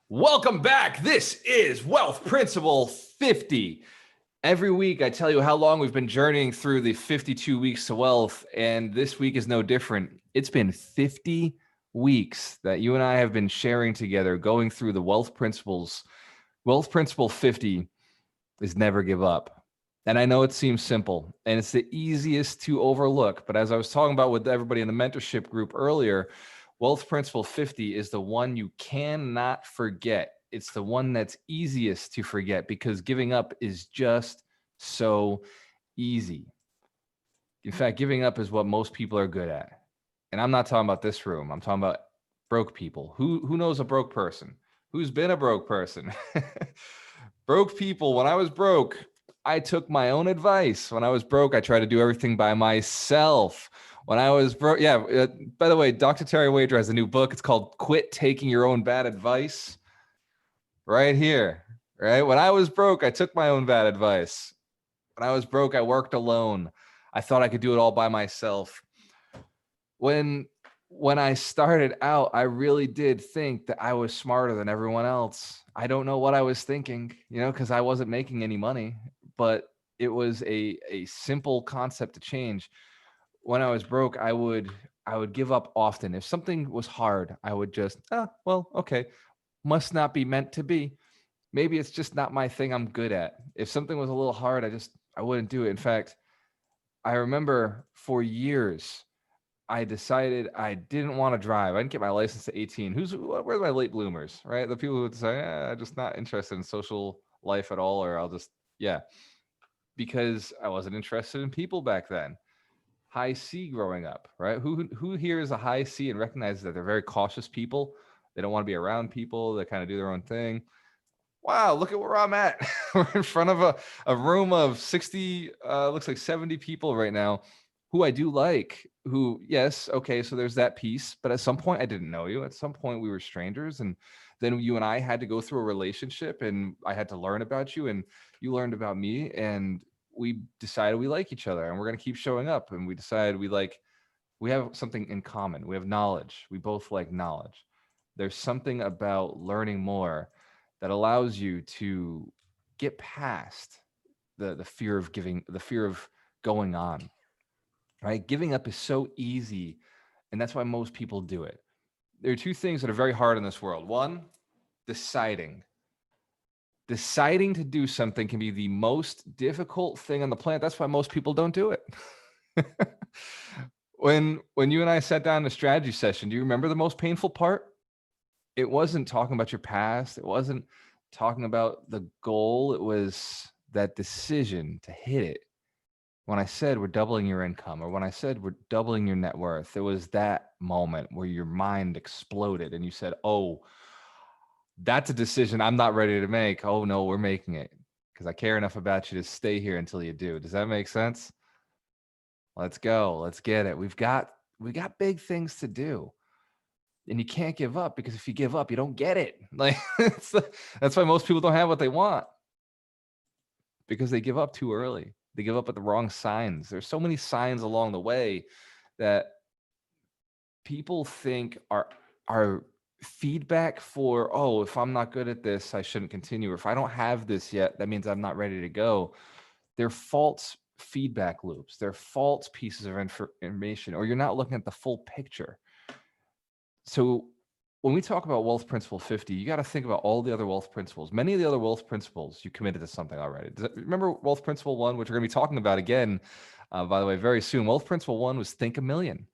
Welcome back. This is Wealth Principle 50. Every week, I tell you how long we've been journeying through the 52 weeks to wealth, and this week is no different. It's been 50 weeks that you and I have been sharing together, going through the wealth principles. Wealth Principle 50 is never give up. And I know it seems simple, and it's the easiest to overlook, but as I was talking about with everybody in the mentorship group earlier, Wealth Principle 50 is the one you cannot forget. It's the one that's easiest to forget because giving up is just so easy. In fact, giving up is what most people are good at. And I'm not talking about this room. I'm talking about broke people. Who knows a broke person? Who's been a broke person? Broke people. When I was broke, I took my own advice. When I was broke, I tried to do everything by myself. When I was broke, by the way, Dr. Terry Wager has a new book. It's called Quit Taking Your Own Bad Advice. Right here, right? When I was broke, I took my own bad advice. When I was broke, I worked alone. I thought I could do it all by myself. When I started out, I really did think that I was smarter than everyone else. I don't know what I was thinking, because I wasn't making any money, but it was a simple concept to change. When I was broke, I would give up often. If something was hard, I would just, okay, must not be meant to be. Maybe it's just not my thing I'm good at. If something was a little hard, I wouldn't do it. In fact, I remember for years, I decided I didn't want to drive. I didn't get my license to 18. Where's my late bloomers, right? The people who would say, I'm just not interested in social life at all, or because I wasn't interested in people back then. High C growing up, right? Who here is a high C and recognizes that they're very cautious people? They don't want to be around people. They kind of do their own thing. Wow, look at where I'm at. We're in front of a room of 60, looks like 70 people right now who I do like, yes, okay, so there's that piece. But at some point, I didn't know you. At some point, we were strangers. And then you and I had to go through a relationship, and I had to learn about you, and you learned about me. And we decided we like each other, and we're going to keep showing up. And we decided we have something in common. We have knowledge. We both like knowledge. There's something about learning more that allows you to get past the fear of the fear of going on, right? Giving up is so easy, and that's why most people do it. There are two things that are very hard in this world. One, deciding. Deciding to do something can be the most difficult thing on the planet. That's why most people don't do it. When you and I sat down in a strategy session, do you remember the most painful part? It wasn't talking about your past. It wasn't talking about the goal. It was that decision to hit it. When I said we're doubling your income, or when I said we're doubling your net worth, it was that moment where your mind exploded and you said, oh, that's a decision I'm not ready to make. Oh no, we're making it because I care enough about you to stay here until you do. Does that make sense? Let's go. Let's get it. We got big things to do. And you can't give up, because if you give up, you don't get it. Like that's why most people don't have what they want, because they give up too early. They give up at the wrong signs. There's so many signs along the way that people think are feedback for, oh, if I'm not good at this, I shouldn't continue. Or if I don't have this yet, that means I'm not ready to go. They're false feedback loops. They're false pieces of information, or you're not looking at the full picture. So when we talk about Wealth Principle 50, you got to think about all the other wealth principles. Many of the other wealth principles, you committed to something already. Remember Wealth Principle 1, which we're going to be talking about again, by the way, very soon. Wealth Principle 1 was think a million.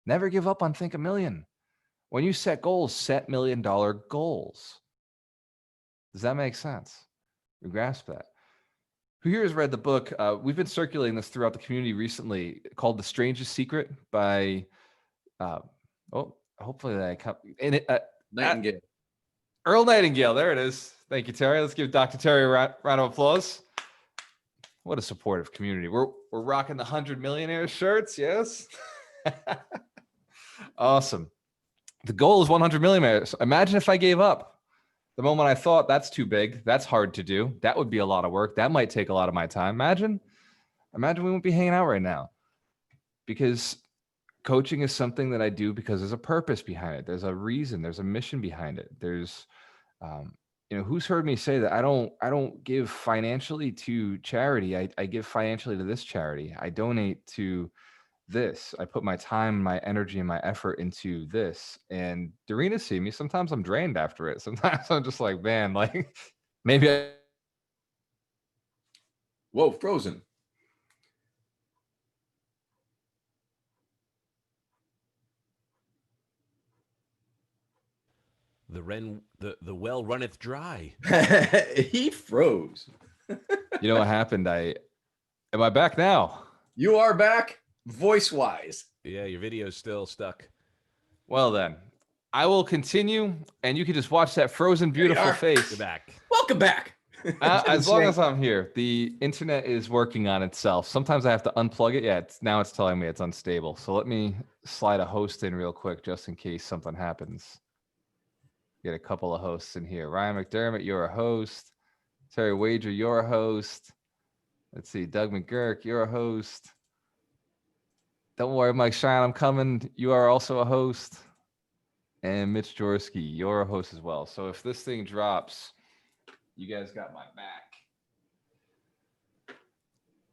Never give up on think a million. When you set goals, set $1 million goals. Does that make sense? You grasp that? Who here has read the book? We've been circulating this throughout the community recently, called The Strangest Secret by... hopefully I come in it. Nightingale. Earl Nightingale. There it is. Thank you, Terry. Let's give Dr. Terry a round of applause. What a supportive community. We're rocking the 100 Millionaire shirts. Yes. Awesome. The goal is 100 millionaires. Imagine if I gave up the moment I thought that's too big. That's hard to do. That would be a lot of work. That might take a lot of my time. Imagine we wouldn't be hanging out right now, because coaching is something that I do because there's a purpose behind it. There's a reason, there's a mission behind it. There's, who's heard me say that I don't give financially to charity. I give financially to this charity. I donate to this. I put my time, my energy, and my effort into this. And Dorina see me. Sometimes I'm drained after it. Sometimes I'm just like, man, like maybe Whoa, frozen. The well runneth dry. He froze. You know what happened? Am I back now? You are back, voice-wise. Yeah, your video's still stuck. Well then, I will continue, and you can just watch that frozen, beautiful face. You're back. Welcome back. As long as I'm here, the internet is working on itself. Sometimes I have to unplug it. Yeah, now it's telling me it's unstable. So let me slide a host in real quick, just in case something happens. Get a couple of hosts in here. Ryan McDermott, you're a host. Terry Wager, you're a host. Let's see, Doug McGurk, you're a host. Don't worry, Mike Shine, I'm coming. You are also a host. And Mitch Jorsky, you're a host as well. So if this thing drops, you guys got my back.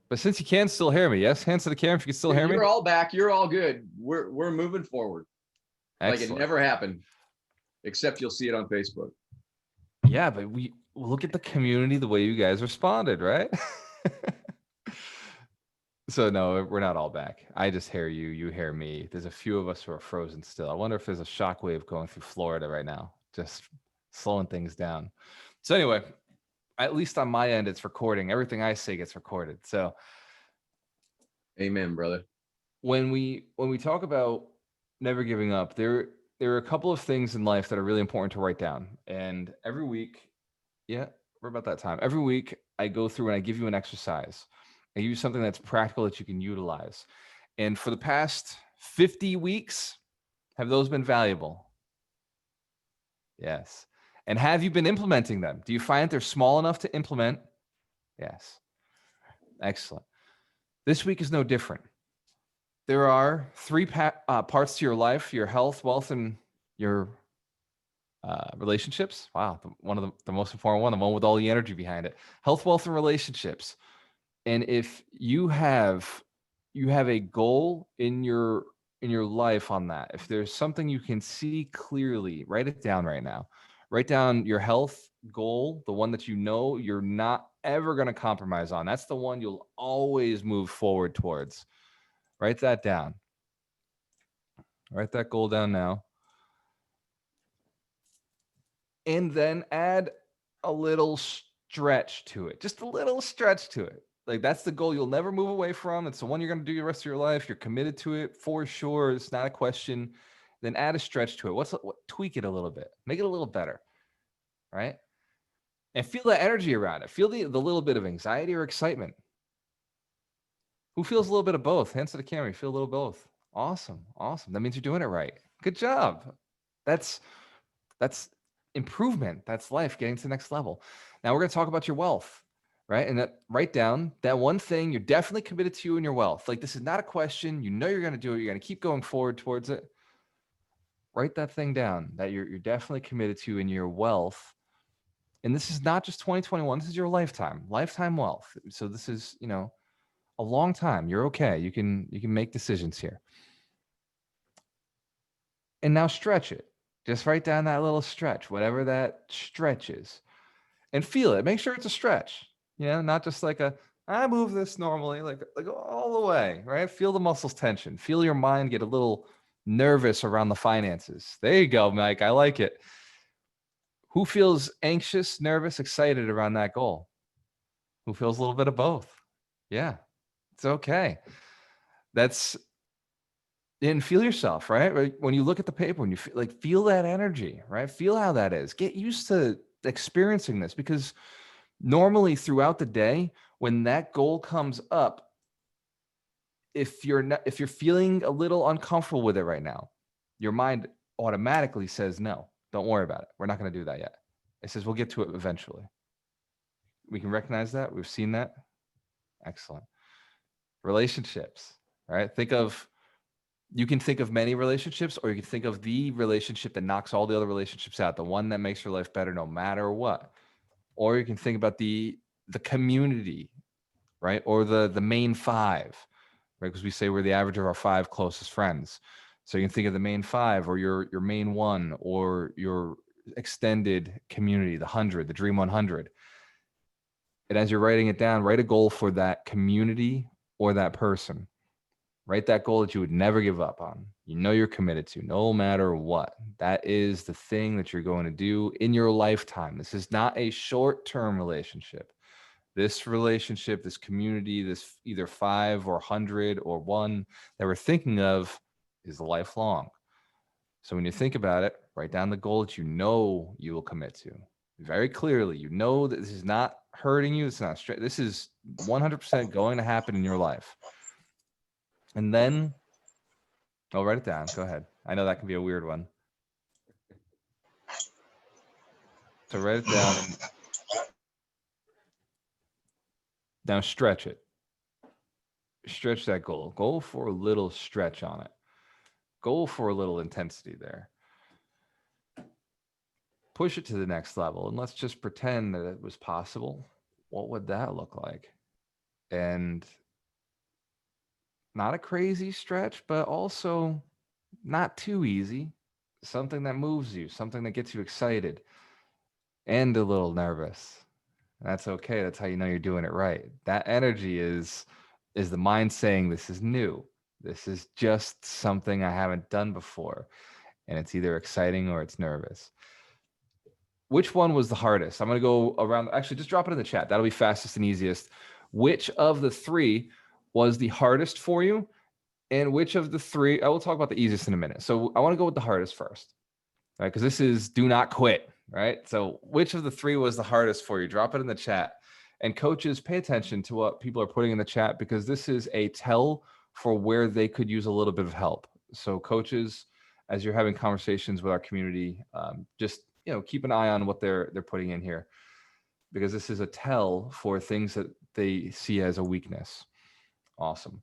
But since you can still hear me, yes? Hands to the camera if you can still hear me. You're all back. You're all good. We're moving forward. Excellent. Like it never happened. Except you'll see it on Facebook. Yeah, but we look at the community, the way you guys responded, right? So no, we're not all back. I just hear you, you hear me. There's a few of us who are frozen still. I wonder if there's a shockwave going through Florida right now, just slowing things down. So anyway, at least on my end, it's recording. Everything I say gets recorded. So amen, brother. When we talk about never giving up, there are a couple of things in life that are really important to write down. And every week, yeah, we're about that time. Every week I go through and I give you an exercise. I give you something that's practical that you can utilize. And for the past 50 weeks, have those been valuable? Yes. And have you been implementing them? Do you find they're small enough to implement? Yes. Excellent. This week is no different. There are three parts to your life: your health, wealth, and your relationships. Wow, one of the most important one, the one with all the energy behind it. Health, wealth, and relationships. And if you have a goal in your life on that, if there's something you can see clearly, write it down right now. Write down your health goal, the one that you know you're not ever going to compromise on. That's the one you'll always move forward towards. Write that down. Write that goal down now. And then add a little stretch to it. Just a little stretch to it. Like that's the goal you'll never move away from. It's the one you're going to do the rest of your life. You're committed to it for sure. It's not a question. Then add a stretch to it. Tweak it a little bit. Make it a little better. Right? And feel that energy around it. Feel the little bit of anxiety or excitement. Who feels a little bit of both? Hands to the camera. You feel a little both. Awesome. Awesome. That means you're doing it right. Good job. That's improvement. That's life, getting to the next level. Now we're going to talk about your wealth, right? And write down that one thing you're definitely committed to in your wealth. Like this is not a question. You know you're going to do it. You're going to keep going forward towards it. Write that thing down that you're definitely committed to in your wealth. And this is not just 2021. This is your lifetime wealth. So this is, a long time. You're okay. You can make decisions here. And now stretch it. Just write down that little stretch, whatever that stretch is, and feel it. Make sure it's a stretch, not just like I move this normally, like all the way, right? Feel the muscles tension. Feel your mind get a little nervous around the finances. There you go, Mike. I like it. Who feels anxious, nervous, excited around that goal? Who feels a little bit of both? Yeah, it's okay. And feel yourself, right? When you look at the paper, when you feel that energy, right? Feel how that is. Get used to experiencing this, because normally throughout the day, when that goal comes up, if you're feeling a little uncomfortable with it right now, your mind automatically says, no, don't worry about it. We're not going to do that yet. It says, we'll get to it eventually. We can recognize that. We've seen that. Excellent. Relationships, right? Think of You can think of many relationships, or you can think of the relationship that knocks all the other relationships out, the one that makes your life better no matter what. Or you can think about the community, right? Or the main five, right? Because we say we're the average of our 5 closest friends. So you can think of the main 5, or your main one, or your extended community, the 100, the Dream 100. And as you're writing it down, write a goal for that community or that person. Write that goal that you would never give up on. You know you're committed to, no matter what. That is the thing that you're going to do in your lifetime. This is not a short-term relationship. This relationship, this community, this either 5 or 100 or 1 that we're thinking of is lifelong. So when you think about it, write down the goal that you know you will commit to very clearly. You know that this is not hurting you. It's not straight. This is 100% going to happen in your life. And then, I'll write it down. Go ahead. I know that can be a weird one. So write it down. Now stretch it. Stretch that goal. Go for a little stretch on it. Go for a little intensity there. Push it to the next level, and let's just pretend that it was possible. What would that look like? And not a crazy stretch, but also not too easy. Something that moves you, something that gets you excited and a little nervous. That's okay. That's how you know you're doing it right. That energy is the mind saying, this is new. This is just something I haven't done before. And it's either exciting or it's nervous. Which one was the hardest? I'm going to go around. Actually, just drop it in the chat. That'll be fastest and easiest. Which of the 3 was the hardest for you? And which of the 3, I will talk about the easiest in a minute. So I want to go with the hardest first, right? Because this is do not quit, right? So which of the 3 was the hardest for you? Drop it in the chat. And coaches, pay attention to what people are putting in the chat, because this is a tell for where they could use a little bit of help. So coaches, as you're having conversations with our community, just keep an eye on what they're putting in here, because this is a tell for things that they see as a weakness. Awesome.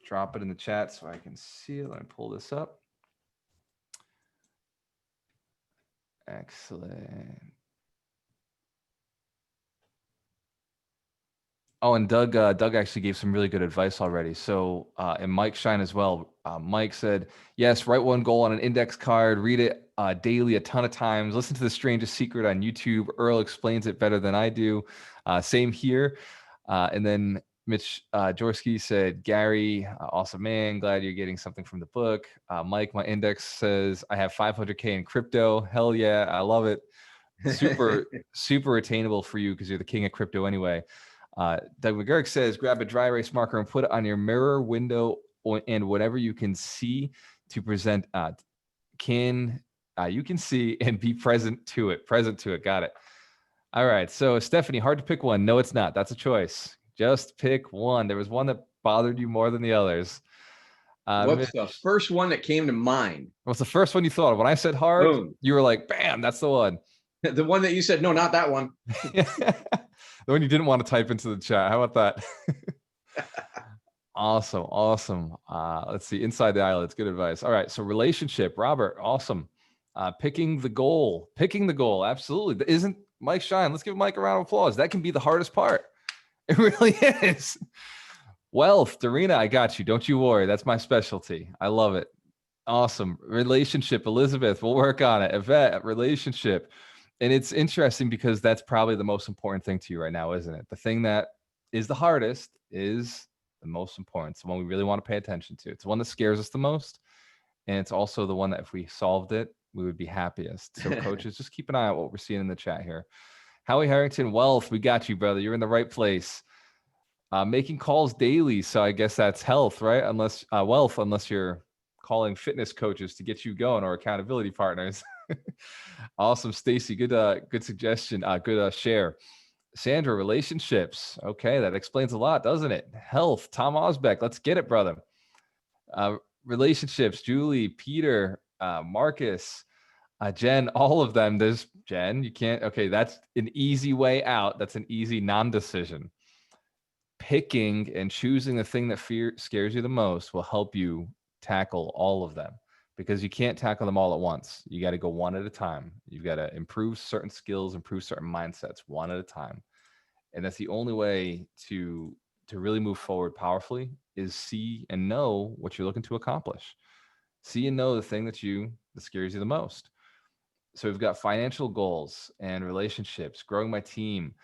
Drop it in the chat so I can see it. Let me pull this up. Excellent. Oh, and Doug actually gave some really good advice already. So, and Mike Shine as well. Mike said, yes, write one goal on an index card, read it daily a ton of times, listen to The Strangest Secret on YouTube. Earl explains it better than I do. Same here. And then Mitch Jorsky said, Gary, awesome man. Glad you're getting something from the book. Mike, my index says I have 500K in crypto. Hell yeah. I love it. Super attainable for you because you're the king of crypto anyway. Doug McGurk says, grab a dry erase marker and put it on your mirror, window, and whatever you can see to present. You can see and be present to it. Got it. All right. So Stephanie, hard to pick one. No, it's not. That's a choice. Just pick one. There was one that bothered you more than the others. What's the first one that came to mind? What's the first one you thought of? When I said hard, boom. You were like, bam, that's the one. The one that you said, no, not that one. The one you didn't want to type into the chat. How about that? Awesome. Let's see. Inside the eyelids. Good advice. All right. So relationship, Robert. Awesome. Picking the goal. Absolutely. Isn't Mike Shine? Let's give Mike a round of applause. That can be the hardest part. It really is. Wealth, Darina, I got you. Don't you worry. That's my specialty. I love it. Awesome. Relationship, Elizabeth, we'll work on it. Yvette, relationship. And it's interesting because that's probably the most important thing to you right now, isn't it? The thing that is the hardest is the most important. It's the one we really want to pay attention to. It's the one that scares us the most. And it's also the one that if we solved it, we would be happiest. So coaches, just keep an eye on what we're seeing in the chat here. Howie Harrington, wealth, we got you, brother. You're in the right place. Making calls daily. So I guess that's health, right? Unless wealth, unless you're calling fitness coaches to get you going or accountability partners. Awesome. Stacy, good suggestion. Good share. Sandra, relationships. Okay. That explains a lot, doesn't it? Health, Tom Osbeck. Let's get it, brother. Relationships, Julie, Peter, Marcus, Jen, all of them. There's Jen, you can't. Okay. That's an easy way out. That's an easy non-decision. picking and choosing the thing that scares you the most will help you tackle all of them, because you can't tackle them all at once. You got to go one at a time. You've got to improve certain skills, improve certain mindsets one at a time. And that's the only way to really move forward powerfully, is see and know what you're looking to accomplish. See and know the thing that scares you the most. So we've got financial goals and relationships, growing my team,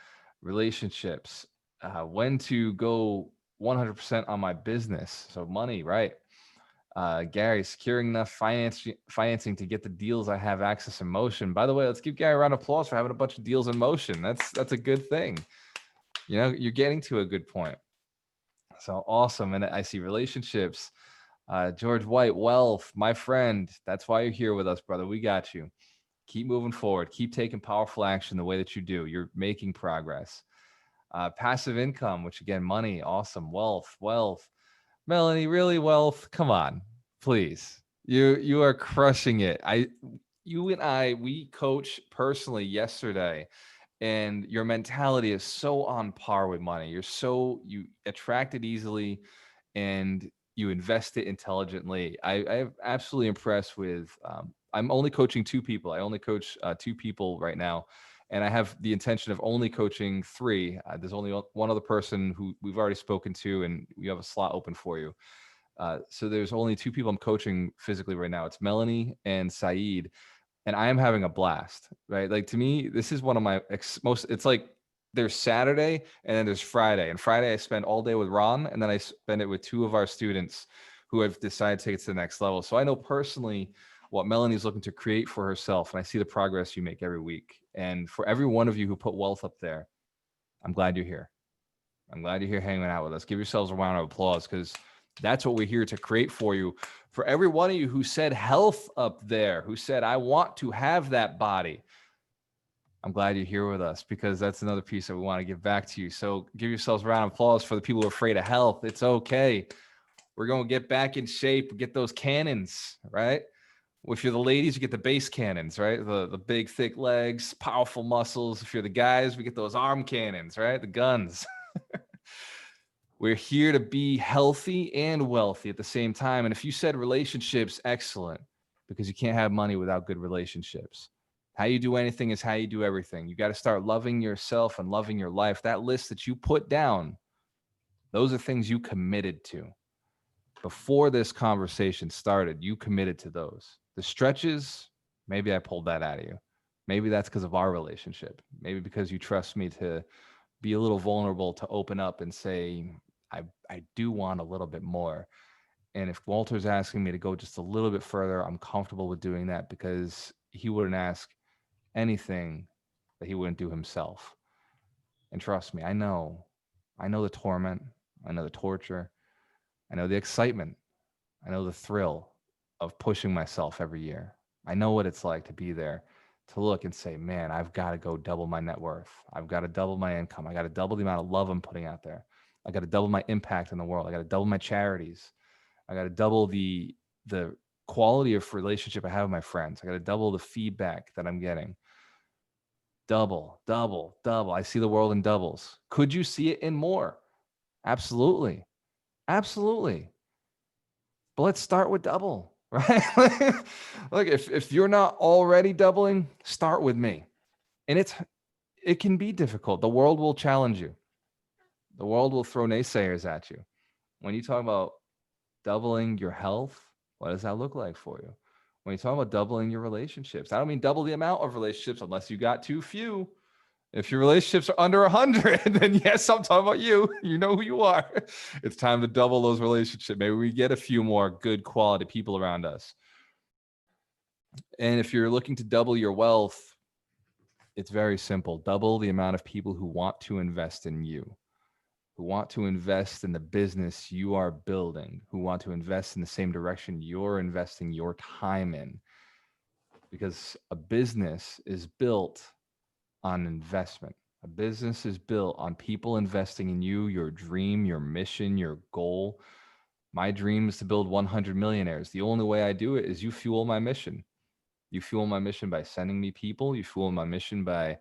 relationships, when to go 100% on my business. So money, right? Gary, securing enough financing to get the deals I have access in motion. By the way, let's give Gary a round of applause for having a bunch of deals in motion. That's a good thing. You're getting to a good point. So awesome. And I see relationships. George White, wealth, my friend. That's why you're here with us, brother. We got you. Keep moving forward. Keep taking powerful action the way that you do. You're making progress. Passive income, which again, money, awesome. Wealth. Melanie, really wealth? Come on, please. You are crushing it. You and I, we coach personally yesterday, and your mentality is so on par with money. You attract it easily, and you invest it intelligently. I'm absolutely impressed with. I'm only coaching 2 people. I only coach 2 people right now, and I have the intention of only coaching 3. There's only one other person who we've already spoken to, and we have a slot open for you. So there's only 2 people I'm coaching physically right now. It's Melanie and Saeed, and I am having a blast, right? Like, to me, this is one of my it's like there's Saturday and then there's Friday. And Friday I spend all day with Ron, and then I spend it with 2 of our students who have decided to take it to the next level. So I know personally what Melanie's looking to create for herself, and I see the progress you make every week. And for every one of you who put wealth up there, I'm glad you're here. I'm glad you're here hanging out with us. Give yourselves a round of applause, because that's what we're here to create for you. For every one of you who said health up there, who said, I want to have that body, I'm glad you're here with us, because that's another piece that we want to give back to you. So give yourselves a round of applause for the people who are afraid of health. It's okay. We're going to get back in shape, get those cannons, right? If you're the ladies, you get the base cannons, right? The big, thick legs, powerful muscles. If you're the guys, we get those arm cannons, right? The guns. We're here to be healthy and wealthy at the same time. And if you said relationships, excellent, because you can't have money without good relationships. How you do anything is how you do everything. You got to start loving yourself and loving your life. That list that you put down, those are things you committed to. Before this conversation started, you committed to those. The stretches, maybe I pulled that out of you. Maybe that's because of our relationship. Maybe because you trust me to be a little vulnerable, to open up and say, I do want a little bit more. And if Walter's asking me to go just a little bit further, I'm comfortable with doing that, because he wouldn't ask anything that he wouldn't do himself. And trust me, I know the torment, I know the torture, I know the excitement, I know the thrill of pushing myself every year. I know what it's like to be there, to look and say, man, I've got to go double my net worth. I've got to double my income. I got to double the amount of love I'm putting out there. I got to double my impact in the world. I got to double my charities. I got to double the quality of relationship I have with my friends. I got to double the feedback that I'm getting. Double. I see the world in doubles. Could you see it in more? Absolutely. But let's start with double, right? Look, if you're not already doubling, start with me. And it can be difficult. The world will challenge you. The world will throw naysayers at you. When you talk about doubling your health, what does that look like for you? When you talk about doubling your relationships, I don't mean double the amount of relationships unless you got too few. If your relationships are under 100, then yes, I'm talking about you. You know who you are. It's time to double those relationships. Maybe we get a few more good quality people around us. And if you're looking to double your wealth, it's very simple. Double the amount of people who want to invest in you, who want to invest in the business you are building, who want to invest in the same direction you're investing your time in. Because a business is built on investment. A business is built on people investing in you, your dream, your mission, your goal. My dream is to build 100 millionaires. The only way I do it is you fuel my mission. You fuel my mission by sending me people. You fuel my mission by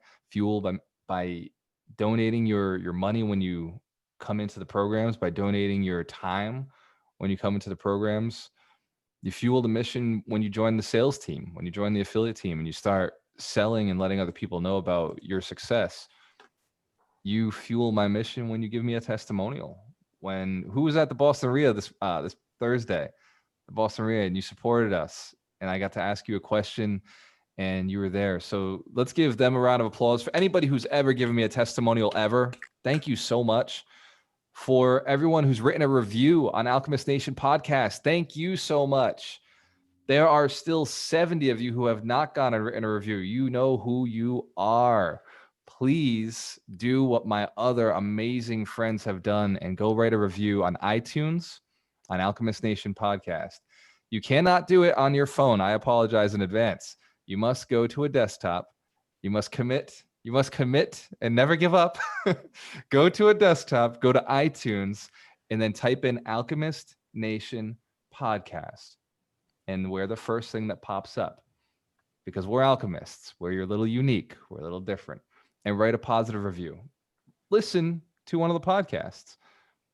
donating your money when you come into the programs, by donating your time when you come into the programs. You fuel the mission when you join the sales team, when you join the affiliate team and you start selling and letting other people know about your success. You fuel my mission when you give me a testimonial. Who was at the Boston RIA this Thursday, the Boston RIA, and you supported us, and I got to ask you a question and you were there. So let's give them a round of applause. For anybody who's ever given me a testimonial ever, thank you so much. For everyone who's written a review on Alchemist Nation podcast, thank you so much. There are still 70 of you who have not gone and written a review. You know who you are. Please do what my other amazing friends have done and go write a review on iTunes, on Alchemist Nation podcast. You cannot do it on your phone. I apologize in advance. You must go to a desktop. You must commit and never give up. Go to a desktop, go to iTunes, and then type in Alchemist Nation podcast. And we're the first thing that pops up, because we're alchemists. We're a little unique. We're a little different. And write a positive review. Listen to one of the podcasts.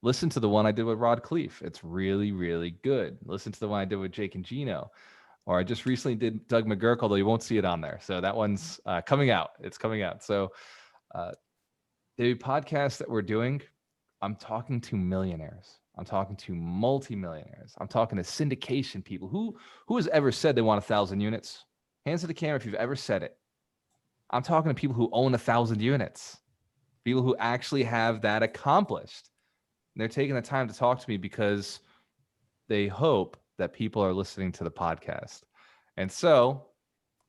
Listen to the one I did with Rod Cleef. It's really, really good. Listen to the one I did with Jake and Gino. Or I just recently did Doug McGurk, although you won't see it on there. So that one's coming out. It's coming out. So the podcast that we're doing, I'm talking to millionaires. I'm talking to multimillionaires. I'm talking to syndication people. Who has ever said they want 1,000 units? Hands to the camera if you've ever said it. I'm talking to people who own 1,000 units. People who actually have that accomplished. And they're taking the time to talk to me because they hope that people are listening to the podcast. And so,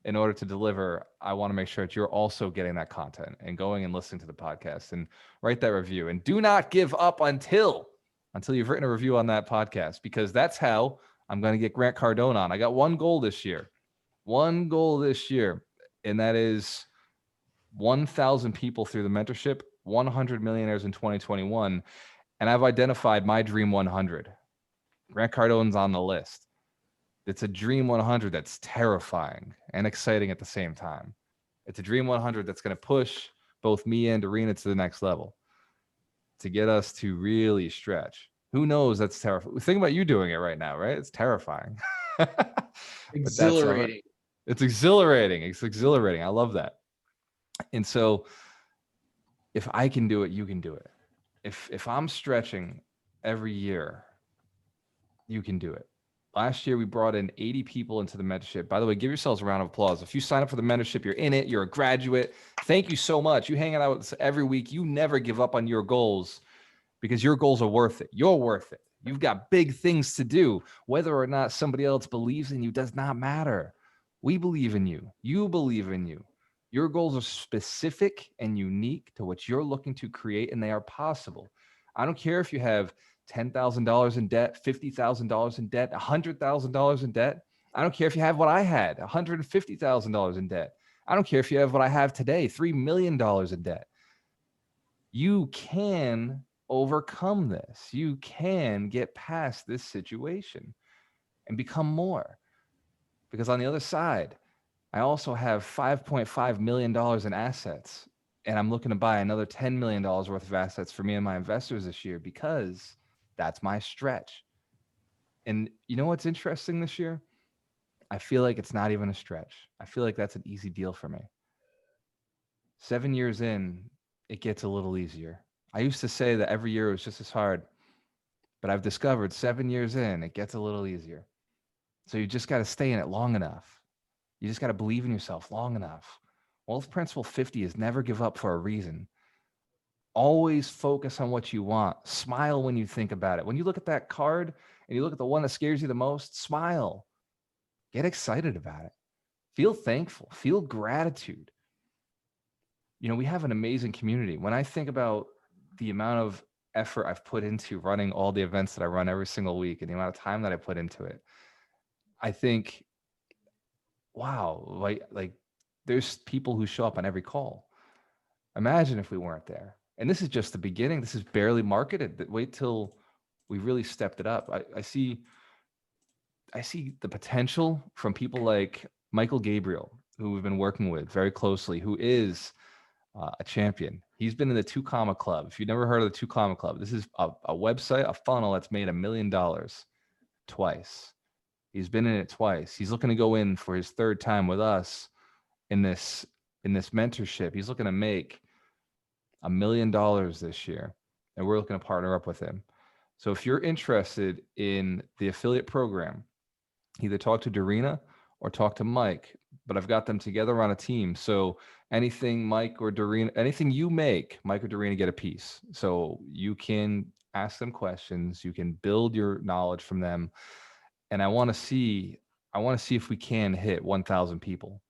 in order to deliver, I want to make sure that you're also getting that content and going and listening to the podcast and write that review. And do not give up until you've written a review on that podcast, because that's how I'm going to get Grant Cardone on. I got one goal this year, and that is 1,000 people through the mentorship, 100 millionaires in 2021. And I've identified my dream 100. Grant Cardone's on the list. It's a dream 100 that's terrifying and exciting at the same time. It's a dream 100 that's going to push both me and Arena to the next level, to get us to really stretch. Who knows? That's terrifying. Think about you doing it right now, right? It's terrifying. Exhilarating. It's exhilarating. It's exhilarating. I love that. And so if I can do it, you can do it. If I'm stretching every year, you can do it. Last year, we brought in 80 people into the mentorship. By the way, give yourselves a round of applause. If you sign up for the mentorship, you're in it, you're a graduate. Thank you so much. You hanging out with us every week. You never give up on your goals, because your goals are worth it. You're worth it. You've got big things to do. Whether or not somebody else believes in you does not matter. We believe in you. You believe in you. Your goals are specific and unique to what you're looking to create, and they are possible. I don't care if you have $10,000 in debt, $50,000 in debt, $100,000 in debt. I don't care if you have what I had, $150,000 in debt. I don't care if you have what I have today, $3 million in debt. You can overcome this. You can get past this situation and become more. Because on the other side, I also have $5.5 million in assets, and I'm looking to buy another $10 million worth of assets for me and my investors this year, because that's my stretch. And you know what's interesting this year? I feel like it's not even a stretch. I feel like that's an easy deal for me. 7 years in, it gets a little easier. I used to say that every year was just as hard, but I've discovered 7 years in, it gets a little easier. So you just got to stay in it long enough. You just got to believe in yourself long enough. Wealth Principle 50 is never give up for a reason. Always focus on what you want. Smile when you think about it. When you look at that card and you look at the one that scares you the most, smile. Get excited about it. Feel thankful. Feel gratitude. You know, we have an amazing community. When I think about the amount of effort I've put into running all the events that I run every single week and the amount of time that I put into it, I think, wow, like there's people who show up on every call. Imagine if we weren't there. And this is just the beginning. This is barely marketed. Wait till we really stepped it up. I see the potential from people like Michael Gabriel, who we've been working with very closely, who is a champion. He's been in the 2 Comma Club. If you've never heard of the 2 Comma Club, this is a website, a funnel that's made $1 million twice. He's been in it twice. He's looking to go in for his 3rd time with us in this mentorship. He's looking to make $1 million this year, and we're looking to partner up with him. So if you're interested in the affiliate program, either talk to Dorina or talk to Mike, but I've got them together on a team. So anything Mike or Dorina, anything you make, Mike or Dorina get a piece. So you can ask them questions, you can build your knowledge from them. And I want to see if we can hit 1,000 people.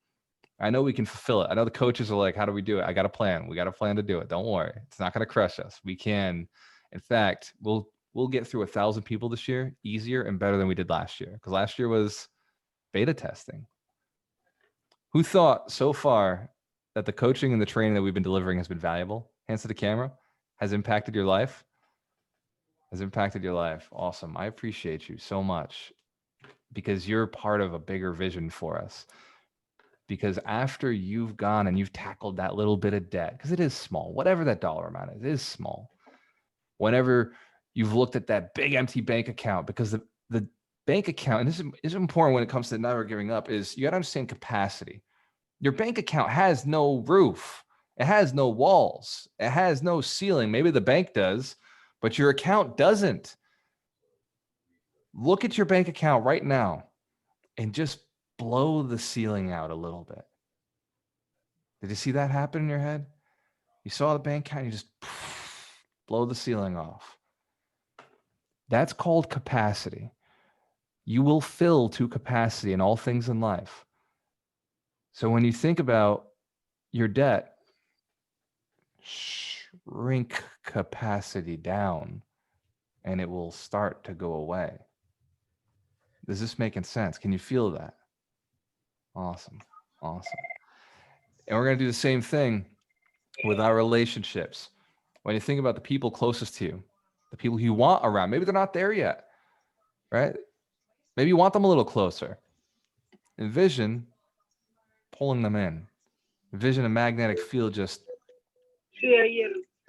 I know we can fulfill it. I know the coaches are like, how do we do it? I got a plan. We got a plan to do it. Don't worry. It's not going to crush us. We can. In fact, we'll get through 1,000 people this year easier and better than we did last year, because last year was beta testing. Who thought so far that the coaching and the training that we've been delivering has been valuable? Hands to the camera. Has impacted your life? Has impacted your life. Awesome. I appreciate you so much, because you're part of a bigger vision for us. Because after you've gone and you've tackled that little bit of debt, because it is small, whatever that dollar amount is, it is small. Whenever you've looked at that big empty bank account, because the bank account, and this is important when it comes to never giving up, is you got to understand capacity. Your bank account has no roof. It has no walls. It has no ceiling. Maybe the bank does, but your account doesn't. Look at your bank account right now and just blow the ceiling out a little bit. Did you see that happen in your head? You saw the bank account, you just blow the ceiling off. That's called capacity. You will fill to capacity in all things in life. So when you think about your debt, shrink capacity down and it will start to go away. Is this making sense? Can you feel that? Awesome. Awesome. And we're going to do the same thing with our relationships. When you think about the people closest to you, the people you want around, maybe they're not there yet, right? Maybe you want them a little closer. Envision pulling them in. Envision a magnetic field just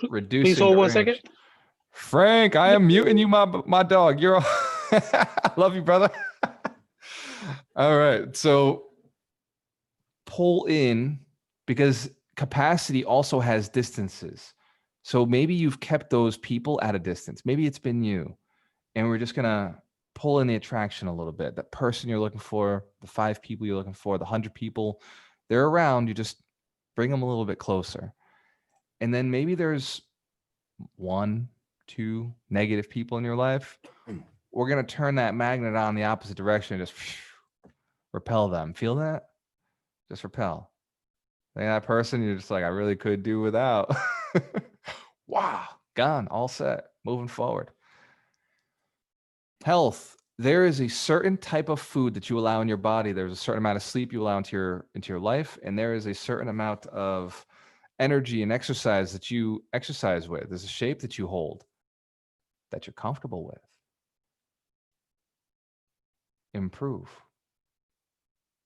reducing. Please hold 1 second. Frank, I am muting you, my dog. You're I love you, brother. All right. So pull in, because capacity also has distances. So maybe you've kept those people at a distance. Maybe it's been you. And we're just going to pull in the attraction a little bit. That person you're looking for, the 5 people you're looking for, the 100 people, they're around. You just bring them a little bit closer. And then maybe there's 1, 2 negative people in your life. We're going to turn that magnet on the opposite direction and just repel them. Feel that? Just repel. Like that person, you're just like, I really could do without. Wow, gone, all set, moving forward. Health. There is a certain type of food that you allow in your body. There's a certain amount of sleep you allow into your life, and there is a certain amount of energy and exercise that you exercise with. There's a shape that you hold that you're comfortable with. Improve.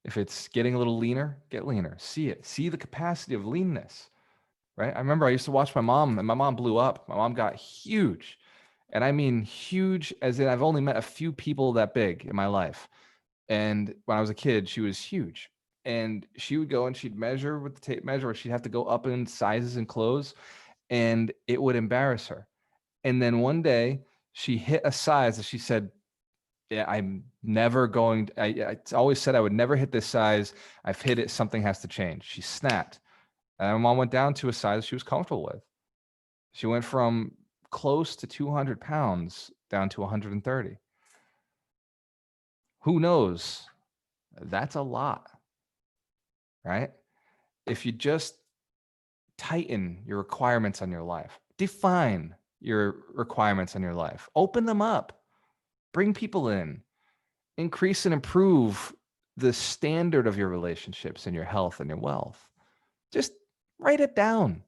If it's getting a little leaner, get leaner. See it. See the capacity of leanness, right? I remember I used to watch my mom, and my mom blew up. My mom got huge. And I mean huge as in I've only met a few people that big in my life. And when I was a kid, she was huge. And she would go and she'd measure with the tape measure, or she'd have to go up in sizes and clothes, and it would embarrass her. And then one day she hit a size that she said, yeah, I'm never going to, I always said I would never hit this size. I've hit it. Something has to change. She snapped. And my mom went down to a size she was comfortable with. She went from close to 200 pounds down to 130. Who knows? That's a lot, right? If you just tighten your requirements on your life, define your requirements on your life, open them up. Bring people in, increase and improve the standard of your relationships and your health and your wealth. Just write it down.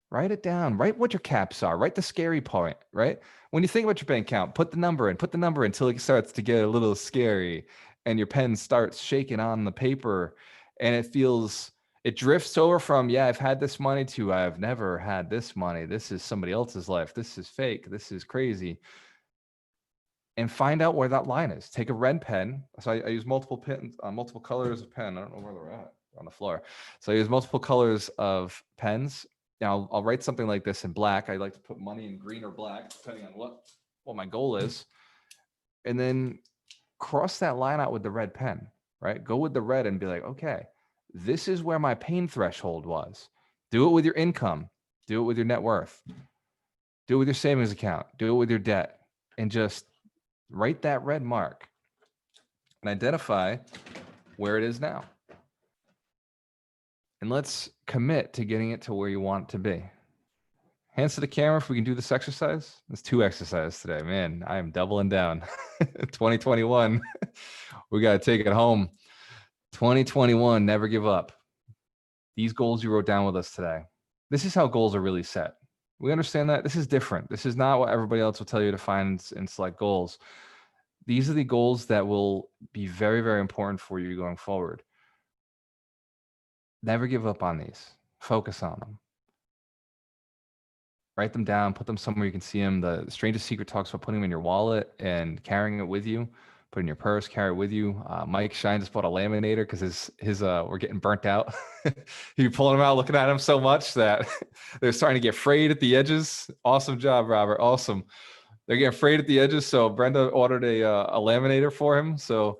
Write it down. Write what your caps are. Write the scary part, right? When you think about your bank account, put the number in until it starts to get a little scary and your pen starts shaking on the paper and it feels It drifts over from, yeah, I've had this money to I've never had this money. This is somebody else's life. This is fake. This is crazy. And find out where that line is. Take a red pen. So I use multiple pens, multiple colors of pen. I don't know where they're at, on the floor. So I use multiple colors of pens. Now I'll write something like this in black. I like to put money in green or black, depending on what my goal is. And then cross that line out with the red pen, right? Go with the red and be like, okay, this is where my pain threshold was. Do it with your income. Do it with your net worth. Do it with your savings account. Do it with your debt. And just write that red mark and identify where it is now. And let's commit to getting it to where you want it to be. Hands to the camera if we can do this exercise. There's 2 exercises today. Man, I am doubling down. 2021, we got to take it home. 2021, never give up. These goals you wrote down with us today. This is how goals are really set. We understand that this is different. This is not what everybody else will tell you to find and select goals. These are the goals that will be very, very important for you going forward. Never give up on these. Focus on them. Write them down, put them somewhere you can see them. The strangest secret talks about putting them in your wallet and carrying it with you. Put it in your purse, carry it with you. Mike Shine just bought a laminator because his we're getting burnt out. You're pulling them out, looking at them so much that they're starting to get frayed at the edges. Awesome job, Robert. Awesome. They're getting frayed at the edges. So Brenda ordered a laminator for him. So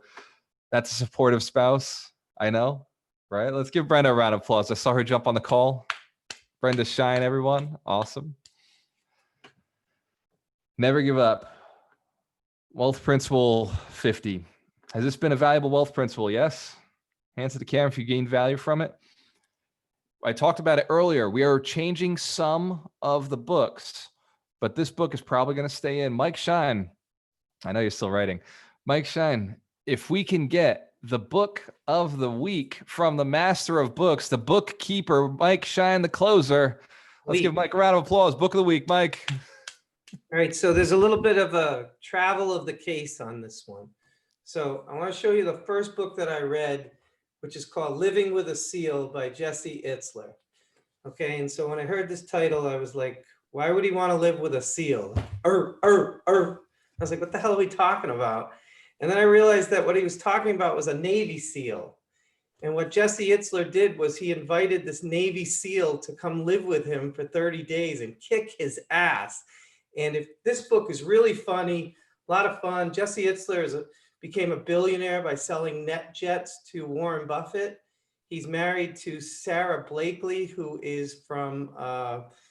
that's a supportive spouse. I know, right? Let's give Brenda a round of applause. I saw her jump on the call. Brenda Shine, everyone. Awesome. Never give up. Wealth Principle 50. Has this been a valuable wealth principle? Yes. Hands to the camera if you gained value from it. I talked about it earlier. We are changing some of the books, but this book is probably going to stay in. Mike Shine, I know you're still writing. Mike Shine, if we can get the book of the week from the master of books, the bookkeeper, Mike Shine, the closer. Let's give Mike a round of applause. Book of the week, Mike. All right, so there's a little bit of a travel of the case on this one. So I want to show you the first book that I read, which is called Living with a Seal by Jesse Itzler. Okay, and so when I heard this title, I was like, why would he want to live with a seal? I was like, what the hell are we talking about? And then I realized that what he was talking about was a Navy SEAL. And what Jesse Itzler did was he invited this Navy SEAL to come live with him for 30 days and kick his ass. And if this book is really funny, a lot of fun. Jesse Itzler became a billionaire by selling net jets to Warren Buffett. He's married to Sarah Blakely, who is from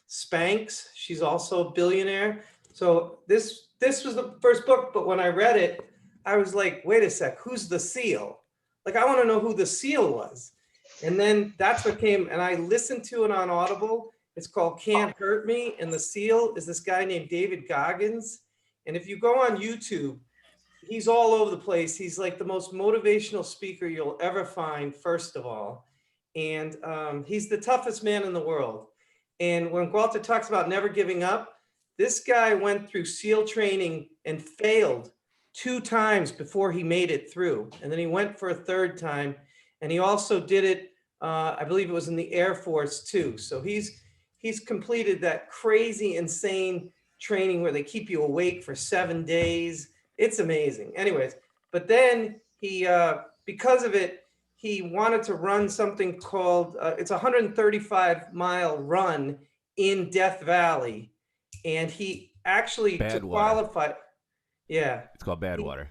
Spanx. She's also a billionaire. So this was the first book, but when I read it, I was like, wait a sec, who's the SEAL? Like, I want to know who the SEAL was. And then that's what came, and I listened to it on Audible. It's called Can't Hurt Me, and the SEAL is this guy named David Goggins. And if you go on YouTube, he's all over the place. He's like the most motivational speaker you'll ever find, first of all. And he's the toughest man in the world. And when Walter talks about never giving up, this guy went through SEAL training and failed 2 times before he made it through. And then he went for a 3rd time. And he also did it, I believe it was in the Air Force too. So he's completed that crazy, insane training where they keep you awake for 7 days. It's amazing. Anyways, but then he, because of it, he wanted to run something called, it's a 135-mile run in Death Valley. And he actually, to qualify, yeah. It's called Badwater.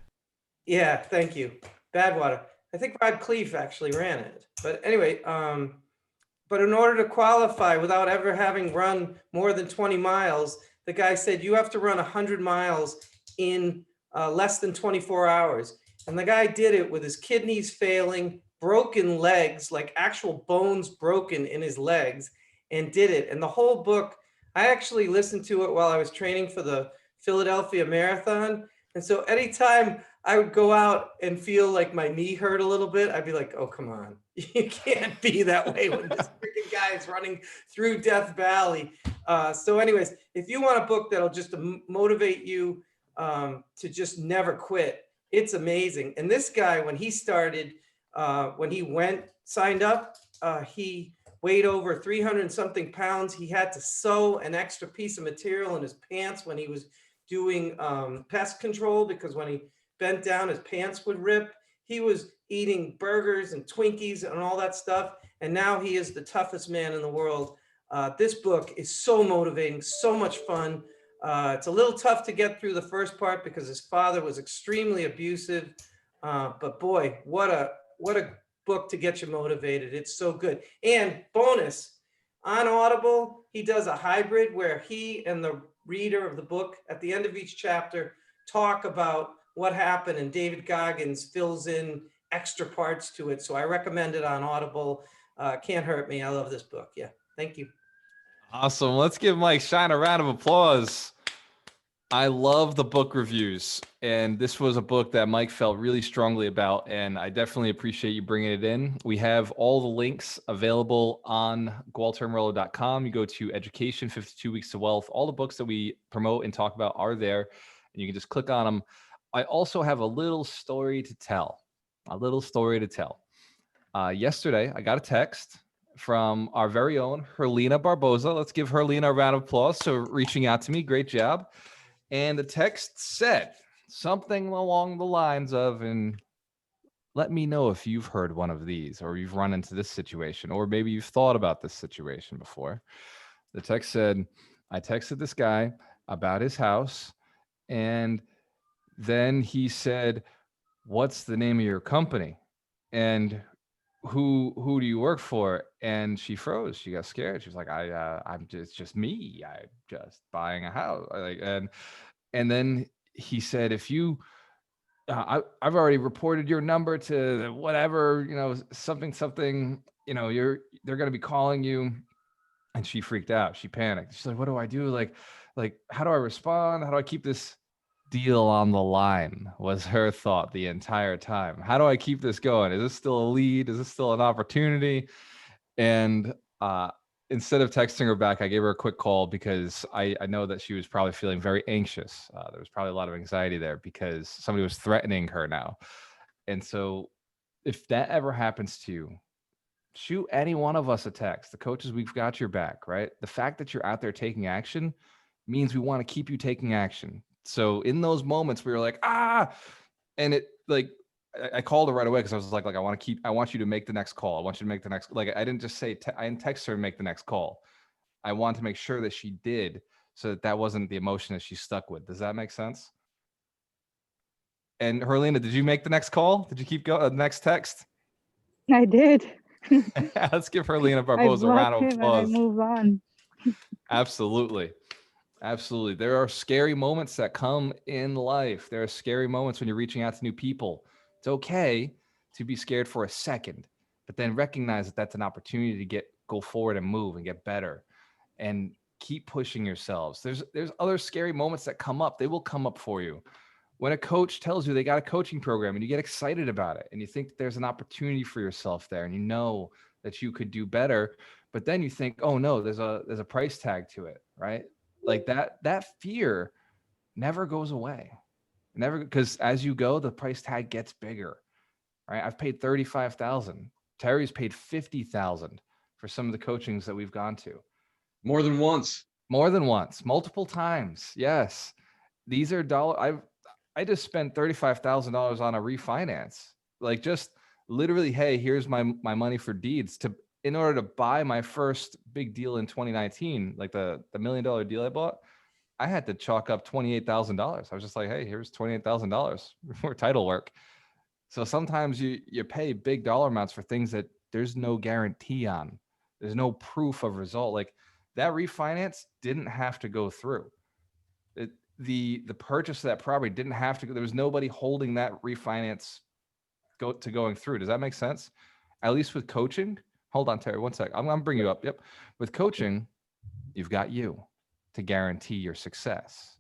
Yeah, thank you. Badwater. I think Rod Cleef actually ran it. But anyway, but in order to qualify without ever having run more than 20 miles, the guy said, you have to run 100 miles in less than 24 hours. And the guy did it with his kidneys failing, broken legs, like actual bones broken in his legs, and did it. And the whole book, I actually listened to it while I was training for the Philadelphia Marathon. And so anytime I would go out and feel like my knee hurt a little bit, I'd be like, oh, come on. You can't be that way when this freaking guy is running through Death Valley. So anyways, if you want a book that'll just motivate you to just never quit, it's amazing. And this guy, when he started, when he signed up, he weighed over 300 something pounds. He had to sew an extra piece of material in his pants when he was doing pest control, because when he bent down, his pants would rip. He was eating burgers and Twinkies and all that stuff. And now he is the toughest man in the world. This book is so motivating, so much fun. It's a little tough to get through the first part because his father was extremely abusive. But boy, what a book to get you motivated. It's so good. And bonus, on Audible, he does a hybrid where he and the reader of the book at the end of each chapter talk about what happened, and David Goggins fills in extra parts to it. So I recommend it on Audible. Can't hurt me. I love this book. Yeah. Thank you. Awesome. Let's give Mike Shine a round of applause. I love the book reviews, and this was a book that Mike felt really strongly about, and I definitely appreciate you bringing it in. We have all the links available on gualtermorello.com. You go to Education, 52 Weeks to Wealth. All the books that we promote and talk about are there, and you can just click on them. I also have a little story to tell. Yesterday, I got a text from our very own Herlina Barboza. Let's give Herlina a round of applause. So reaching out to me, great job. And the text said something along the lines of, and let me know if you've heard one of these, or you've run into this situation, or maybe you've thought about this situation before. The text said, I texted this guy about his house, and then he said, what's the name of your company? And who do you work for? And she froze. She got scared. She was like, it's just me. I'm just buying a house. And then he said, if you, I've already reported your number to whatever, something, they're going to be calling you. And she freaked out. She panicked. She's like, what do I do? Like, how do I respond? How do I keep this deal on the line? Was her thought the entire time. How do I keep this going? Is this still a lead? Is this still an opportunity? And instead of texting her back, I gave her a quick call because I know that she was probably feeling very anxious. There was probably a lot of anxiety there because somebody was threatening her now. And so if that ever happens to you, shoot any one of us a text. The coaches, we've got your back, right? The fact that you're out there taking action means we want to keep you taking action. So in those moments where you're like, and it like, I called her right away because I was like, I want you to make the next call. I want you to make the next, I didn't just say, I didn't text her and make the next call. I wanted to make sure that she did, so that wasn't the emotion that she's stuck with. Does that make sense? And Herlina, did you make the next call? Did you keep going? Next text? I did. Let's give Herlina Barboza a round of applause. And I move on. Absolutely. There are scary moments that come in life. There are scary moments when you're reaching out to new people. It's okay to be scared for a second, but then recognize that that's an opportunity to go forward and move and get better and keep pushing yourselves. There's other scary moments that come up. They will come up for you. When a coach tells you they got a coaching program and you get excited about it and you think there's an opportunity for yourself there and you know that you could do better, but then you think, oh no, there's a price tag to it, right? Like that fear never goes away. Never, because as you go, the price tag gets bigger, right? I've paid $35,000. Terry's paid $50,000 for some of the coachings that we've gone to. More than once, multiple times. Yes. These are I just spent $35,000 on a refinance. Like just literally, hey, here's my money for deeds in order to buy my first big deal in 2019, like the $1 million deal I bought. I had to chalk up $28,000. I was just like, hey, here's $28,000 for title work. So sometimes you pay big dollar amounts for things that there's no guarantee on. There's no proof of result. Like that refinance didn't have to go through. The purchase of that property didn't have to go. There was nobody holding that refinance going through. Does that make sense? At least with coaching. Hold on, Terry, one sec. I'm going to bring you up. Yep. With coaching, you've got you to guarantee your success.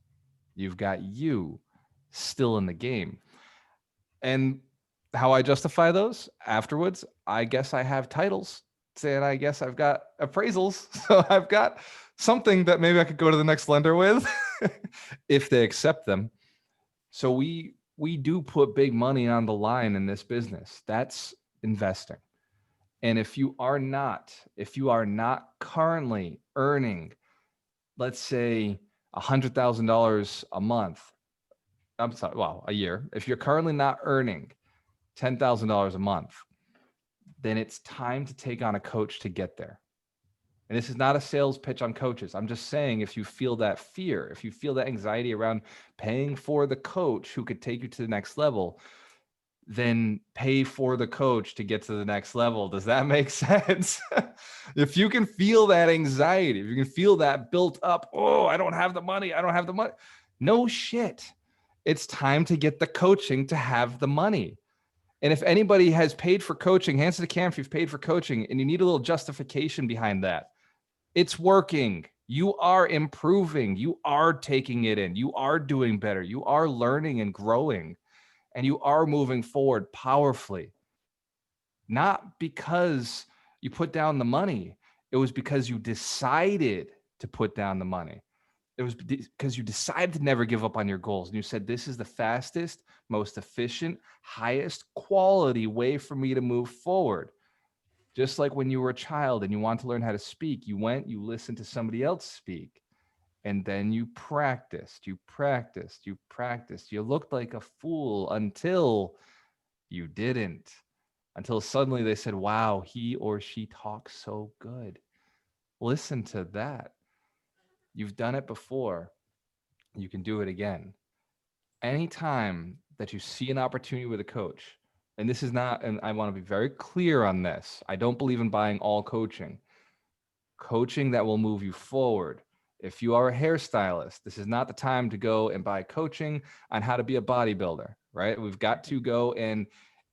You've got you still in the game. And how I justify those afterwards, I guess I have titles saying I guess I've got appraisals. So I've got something that maybe I could go to the next lender with if they accept them. So we do put big money on the line in this business. That's investing. And if you are not currently earning, let's say $100,000 a month, I'm sorry, well, a year, if you're currently not earning $10,000 a month, then it's time to take on a coach to get there. And this is not a sales pitch on coaches. I'm just saying, if you feel that fear, if you feel that anxiety around paying for the coach who could take you to the next level, then pay for the coach to get to the next level. Does that make sense? If you can feel that anxiety, if you can feel that built up, oh, I don't have the money. No shit. It's time to get the coaching to have the money. And if anybody has paid for coaching, hands to the camera if you've paid for coaching and you need a little justification behind that. It's working. You are improving. You are taking it in. You are doing better. You are learning and growing, and you are moving forward powerfully. Not because you put down the money. It was because you decided to put down the money. It was because you decided to never give up on your goals. And you said, this is the fastest, most efficient, highest quality way for me to move forward. Just like when you were a child and you want to learn how to speak, you went, you listened to somebody else speak, and then you practiced. You looked like a fool until you didn't, until suddenly they said, wow, he or she talks so good. Listen to that. You've done it before. You can do it again. Anytime that you see an opportunity with a coach, and this is not, and I want to be very clear on this, I don't believe in buying all coaching. Coaching that will move you forward. If you are a hairstylist, this is not the time to go and buy coaching on how to be a bodybuilder, right? We've got to go and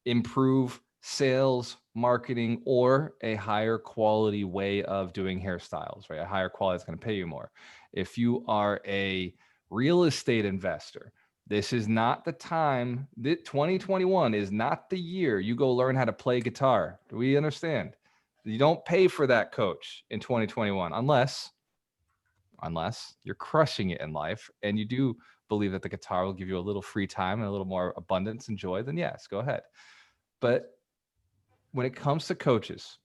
improve sales, marketing, or a higher quality way of doing hairstyles, right? A higher quality that's going to pay you more. If you are a real estate investor, this is not the time. 2021 is not the year you go learn how to play guitar. Do we understand? You don't pay for that coach in 2021 unless you're crushing it in life and you do believe that the guitar will give you a little free time and a little more abundance and joy, then yes, go ahead. But when it comes to coaches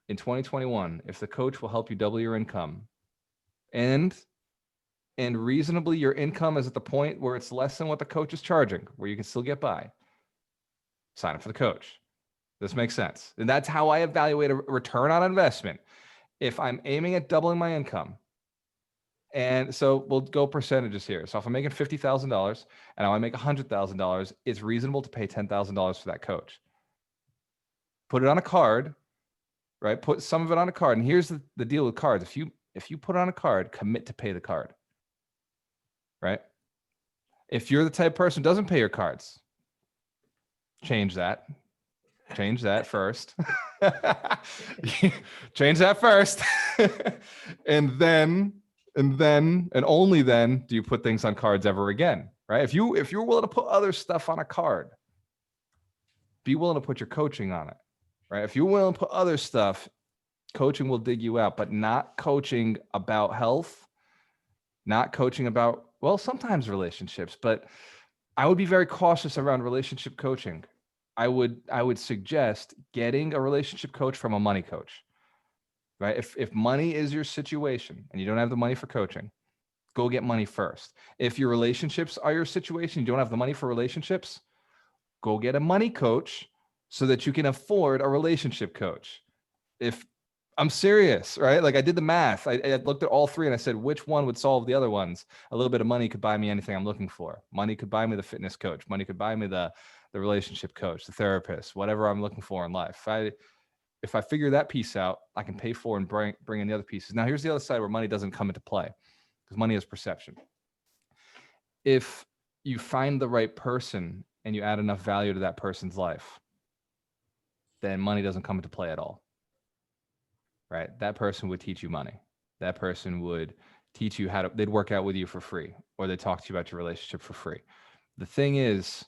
in 2021, if the coach will help you double your income and reasonably your income is at the point where it's less than what the coach is charging, where you can still get by, sign up for the coach. This makes sense. And that's how I evaluate a return on investment. If I'm aiming at doubling my income, and so we'll go percentages here. So if I'm making $50,000 and I want to make $100,000, it's reasonable to pay $10,000 for that coach. Put it on a card, right? Put some of it on a card. And here's the deal with cards. If you put it on a card, commit to pay the card, right? If you're the type of person who doesn't pay your cards, change that first. Change that first. and only then do you put things on cards ever again, right? If you're willing to put other stuff on a card, be willing to put your coaching on it, right? If you're willing to put other stuff, coaching will dig you out, but not coaching about health, not coaching about, well, sometimes relationships, but I would be very cautious around relationship coaching. I would suggest getting a relationship coach from a money coach, right? If money is your situation and you don't have the money for coaching, go get money first. If your relationships are your situation, you don't have the money for relationships, go get a money coach so that you can afford a relationship coach. If I'm serious, right? Like I did the math. I looked at all three and I said, which one would solve the other ones? A little bit of money could buy me anything I'm looking for. Money could buy me the fitness coach. Money could buy me the relationship coach, the therapist, whatever I'm looking for in life. If I figure that piece out, I can pay for and bring in the other pieces. Now, here's the other side where money doesn't come into play, because money is perception. If you find the right person and you add enough value to that person's life, then money doesn't come into play at all. Right? That person would teach you money. That person would teach you they'd work out with you for free, or they'd talk to you about your relationship for free. The thing is,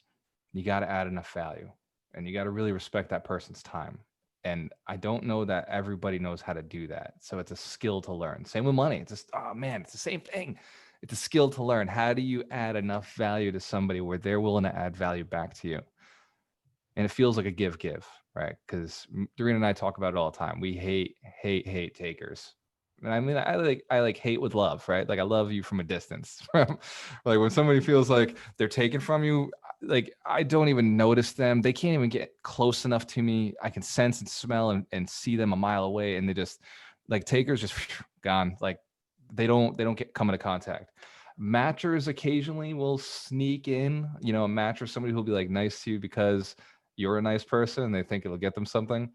you got to add enough value and you got to really respect that person's time. And I don't know that everybody knows how to do that. So it's a skill to learn. Same with money. It's just, oh man, it's the same thing. It's a skill to learn. How do you add enough value to somebody where they're willing to add value back to you? And it feels like a give, right? Because Doreen and I talk about it all the time. We hate takers. And I mean, I like hate with love, right? Like I love you from a distance. Like when somebody feels like they're taken from you, like I don't even notice them. They can't even get close enough to me. I can sense and smell and see them a mile away, and they just like takers just gone. Like they don't get come into contact. Matchers occasionally will sneak in. You know, a matcher, somebody who'll be like nice to you because you're a nice person and they think it'll get them something.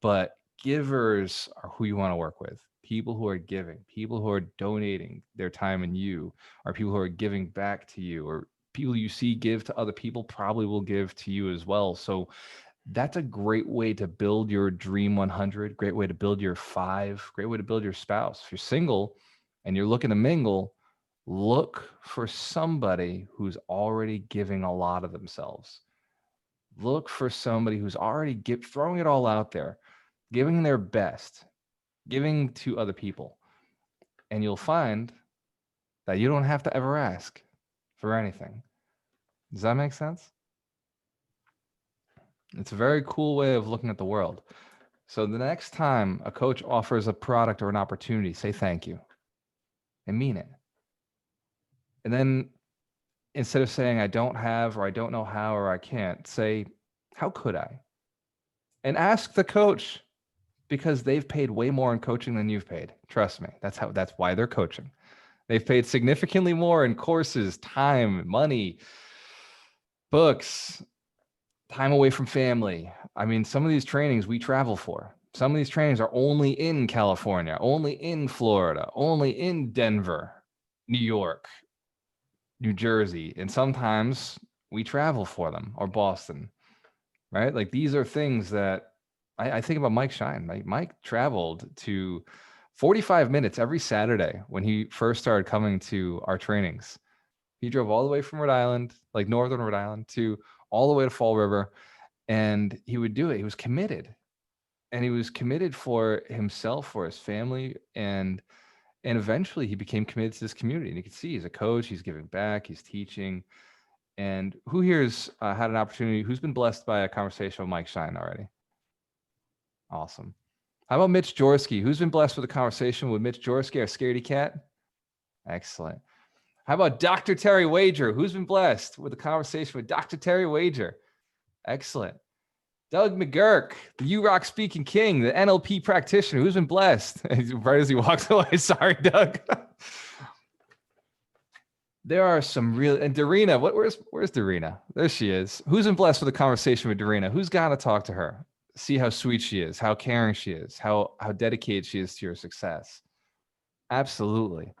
But givers are who you want to work with. People who are giving, people who are donating their time in you, or people who are giving back to you, or people you see give to other people probably will give to you as well. So that's a great way to build your dream 100, great way to build your 5, great way to build your spouse. If you're single and you're looking to mingle, look for somebody who's already giving a lot of themselves. Look for somebody who's already throwing it all out there, giving their best, giving to other people. And you'll find that you don't have to ever ask for anything. Does that make sense? It's a very cool way of looking at the world. So the next time a coach offers a product or an opportunity, say thank you and mean it. And then instead of saying I don't have, or I don't know how, or I can't, say, how could I? And ask the coach, because they've paid way more in coaching than you've paid. Trust me. That's why they're coaching. They've paid significantly more in courses, time, money, books, time away from family. I mean, some of these trainings we travel for. Some of these trainings are only in California, only in Florida, only in Denver, New York, New Jersey, and sometimes we travel for them, or Boston, right? Like these are things that I think about Mike Shine. Like Mike traveled to 45 minutes every Saturday when he first started coming to our trainings. He drove all the way from Rhode Island, like northern Rhode Island, to all the way to Fall River, and he would do it. He was committed, and he was committed for himself, for his family, and eventually he became committed to this community. And you can see he's a coach, he's giving back, he's teaching. And who here's had an opportunity, who's been blessed by a conversation with Mike Shine already? Awesome. How about Mitch Jorsky? Who's been blessed with a conversation with Mitch Jorsky, our scaredy cat? Excellent. How about Dr. Terry Wager? Who's been blessed with a conversation with Dr. Terry Wager? Excellent. Doug McGurk, the U-Rock speaking king, the NLP practitioner. Who's been blessed? Right as he walks away. Sorry, Doug. There are some real, and Darina, where's Darina? There she is. Who's been blessed with a conversation with Darina? Who's got to talk to her? See how sweet she is, how caring she is, how dedicated she is to your success. Absolutely.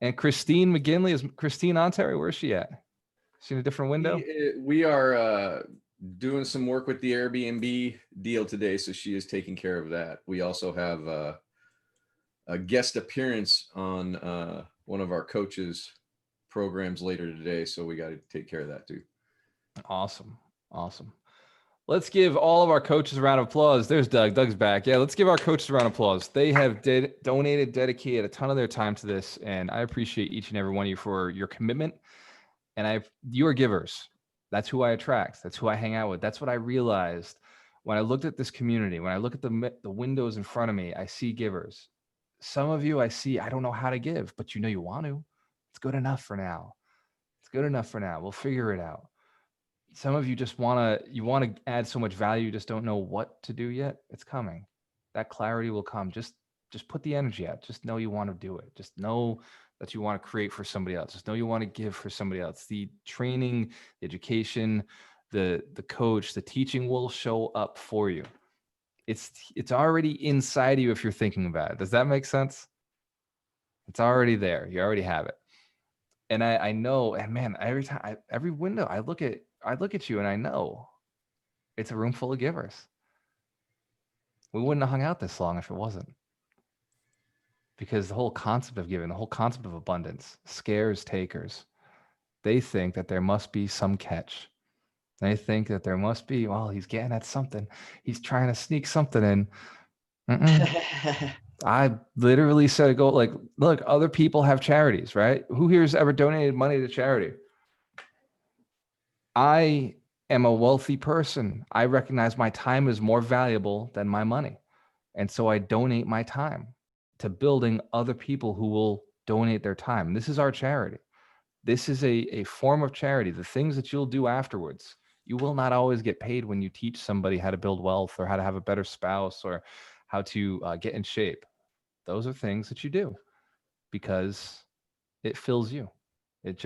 And Christine McGinley, is Christine on, Terry? Where's she at? Is she in a different window? We are doing some work with the Airbnb deal today, so she is taking care of that. We also have a guest appearance on one of our coaches' programs later today, so we got to take care of that too. Awesome. Let's give all of our coaches a round of applause. There's Doug. Doug's back. Yeah, let's give our coaches a round of applause. They have donated, dedicated a ton of their time to this, and I appreciate each and every one of you for your commitment. And you are givers. That's who I attract. That's who I hang out with. That's what I realized when I looked at this community. When I look at the windows in front of me, I see givers. Some of you I see, I don't know how to give, but you know you want to. It's good enough for now. We'll figure it out. Some of you just want to add so much value, you just don't know what to do yet. It's coming. That clarity will come. Just put the energy out. Just know you want to do it. Just know that you want to create for somebody else. Just know you want to give for somebody else. The training, the education, the coach, the teaching will show up for you. It's already inside you if you're thinking about it. Does that make sense? It's already there. You already have it. And I know, and man, every window I look at you and I know it's a room full of givers. We wouldn't have hung out this long if it wasn't. Because the whole concept of giving, the whole concept of abundance scares takers. They think that there must be some catch. They think that there must be, well, he's getting at something. He's trying to sneak something in. I literally said a goal, like, look, other people have charities, right? Who here has ever donated money to charity? I am a wealthy person. I recognize my time is more valuable than my money. And so I donate my time to building other people who will donate their time. This is our charity. This is a form of charity. The things that you'll do afterwards, you will not always get paid when you teach somebody how to build wealth or how to have a better spouse or how to get in shape. Those are things that you do because it fills you. It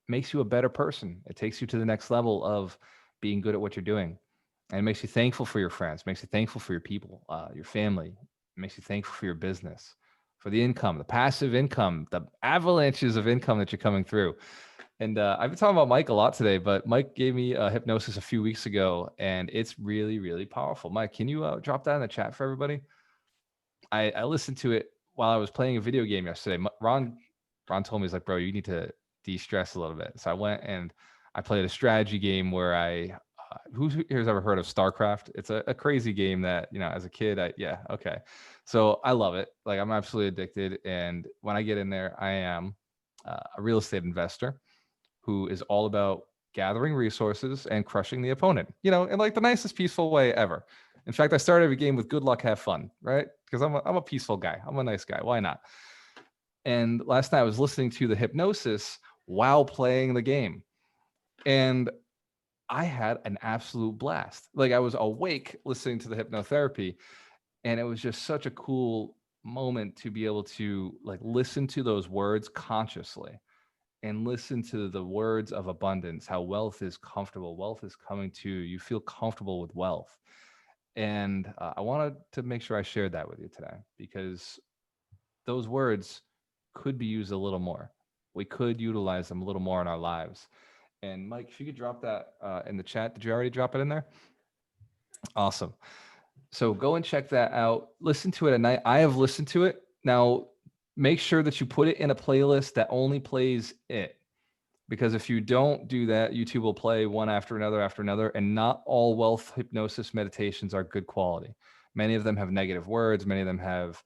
makes you a better person. It takes you to the next level of being good at what you're doing. And it makes you thankful for your friends, makes you thankful for your people, your family. It makes you thankful for your business, for the income, the passive income, the avalanches of income that you're coming through. And I've been talking about Mike a lot today, but Mike gave me a hypnosis a few weeks ago, and it's really, really powerful. Mike, can you drop that in the chat for everybody? I listened to it while I was playing a video game yesterday. Ron told me, he's like, bro, you need to de-stress a little bit. So I went and I played a strategy game where who here's ever heard of StarCraft? It's a crazy game that, as a kid, okay. So I love it. Like, I'm absolutely addicted. And when I get in there, I am a real estate investor who is all about gathering resources and crushing the opponent, in like the nicest, peaceful way ever. In fact, I started every game with good luck, have fun, right? Because I'm a peaceful guy. I'm a nice guy. Why not? And last night I was listening to the hypnosis while playing the game. And I had an absolute blast. Like, I was awake listening to the hypnotherapy. And it was just such a cool moment to be able to like listen to those words consciously and listen to the words of abundance, how wealth is comfortable. Wealth is coming to you. You feel comfortable with wealth. And I wanted to make sure I shared that with you today because those words could be used a little more. We could utilize them a little more in our lives. And Mike, if you could drop that in the chat. Did you already drop it in there? Awesome. So go and check that out. Listen to it at night. I have listened to it. Now, make sure that you put it in a playlist that only plays it. Because if you don't do that, YouTube will play one after another, and not all wealth hypnosis meditations are good quality. Many of them have negative words. Many of them have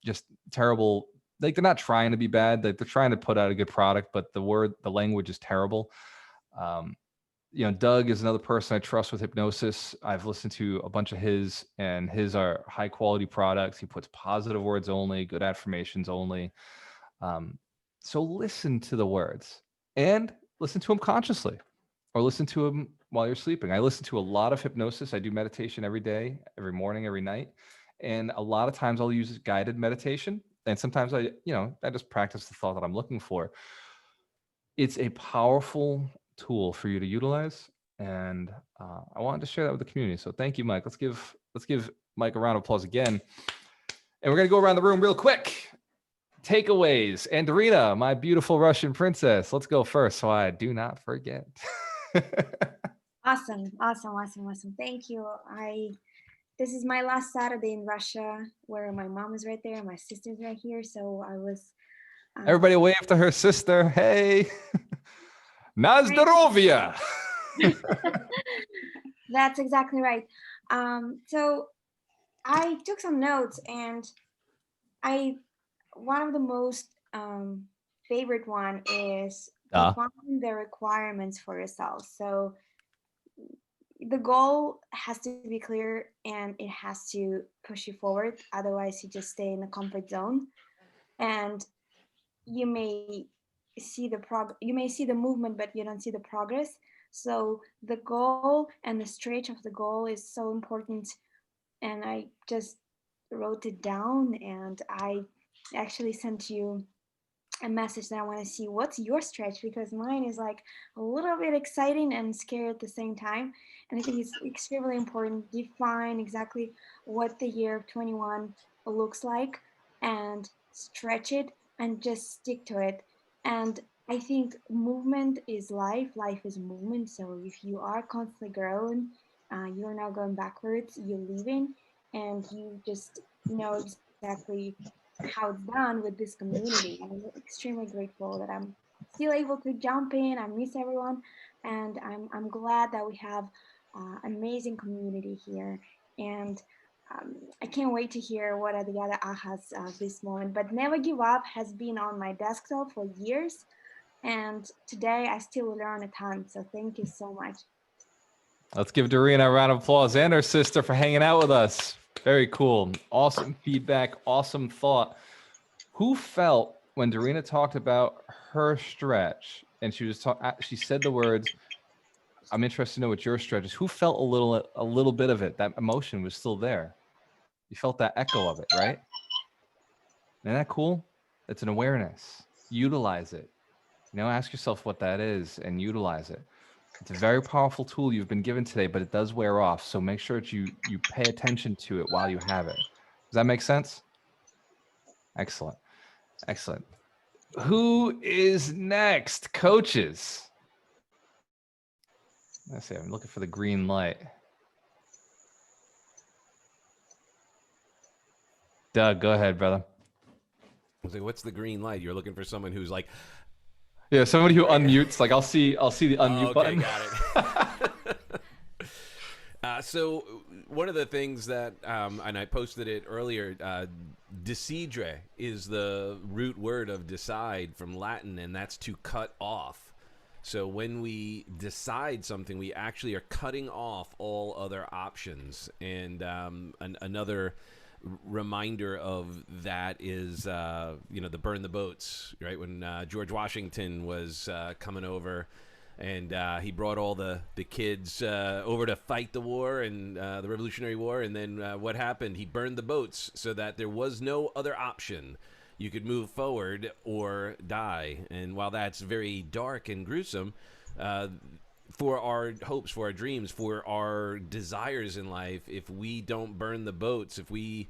just terrible, like they're not trying to be bad. Like they're trying to put out a good product, but the language is terrible. Doug is another person I trust with hypnosis. I've listened to a bunch of his, and his are high quality products. He puts positive words only, good affirmations only. So listen to the words and listen to them consciously, or listen to them while you're sleeping. I listen to a lot of hypnosis. I do meditation every day, every morning, every night. And a lot of times I'll use guided meditation. And sometimes I just practice the thought that I'm looking for. It's a powerful tool for you to utilize. And I wanted to share that with the community. So thank you, Mike. Let's give Mike a round of applause again. And we're going to go around the room real quick. Takeaways. Andrina, my beautiful Russian princess. Let's go first so I do not forget. Awesome. Thank you. This is my last Saturday in Russia, where my mom is right there, my sister's right here. So I was. Everybody wave to her sister. Hey. Na zdrowie. That's exactly right. So I took some notes, and one of the most favorite one is defining the requirements for yourself. So the goal has to be clear and it has to push you forward. Otherwise, you just stay in the comfort zone, and you may see the movement, but you don't see the progress. So the goal and the stretch of the goal is so important. And I just wrote it down, and I actually sent you a message that I want to see what's your stretch, because mine is like a little bit exciting and scary at the same time. And I think it's extremely important to define exactly what the year of 21 looks like and stretch it and just stick to it. And I think movement is life is movement. So if you are constantly growing, you're not going backwards, you're leaving, and you just know exactly how it's done with this community. I'm extremely grateful that I'm still able to jump in. I miss everyone, and I'm glad that we have amazing community here. And I can't wait to hear what are the other ahas this moment. But never give up has been on my desktop for years. And today I still learn a ton. So thank you so much. Let's give Dorina a round of applause and her sister for hanging out with us. Very cool. Awesome feedback. Awesome thought. Who felt when Dorina talked about her stretch and she said the words, I'm interested to know what your stretch is. Who felt a little bit of it? That emotion was still there. You felt that echo of it, right? Isn't that cool? It's an awareness. Utilize it. Ask yourself what that is and utilize it. It's a very powerful tool you've been given today, but it does wear off. So make sure that you pay attention to it while you have it. Does that make sense? Excellent. Excellent. Who is next? Coaches. Let's see. I'm looking for the green light. Doug, go ahead, brother. I was like, what's the green light? You're looking for someone who's like, yeah, somebody who unmutes. Like I'll see the unmute button. Got it. So one of the things that, and I posted it earlier, decidere is the root word of decide from Latin, and that's to cut off. So when we decide something, we actually are cutting off all other options. And another reminder of that is, the burn the boats, right? When George Washington was coming over, and he brought all the kids over to fight the war and the Revolutionary War. And then what happened? He burned the boats so that there was no other option. You could move forward or die. And while that's very dark and gruesome, for our hopes, for our dreams, for our desires in life, if we don't burn the boats, if we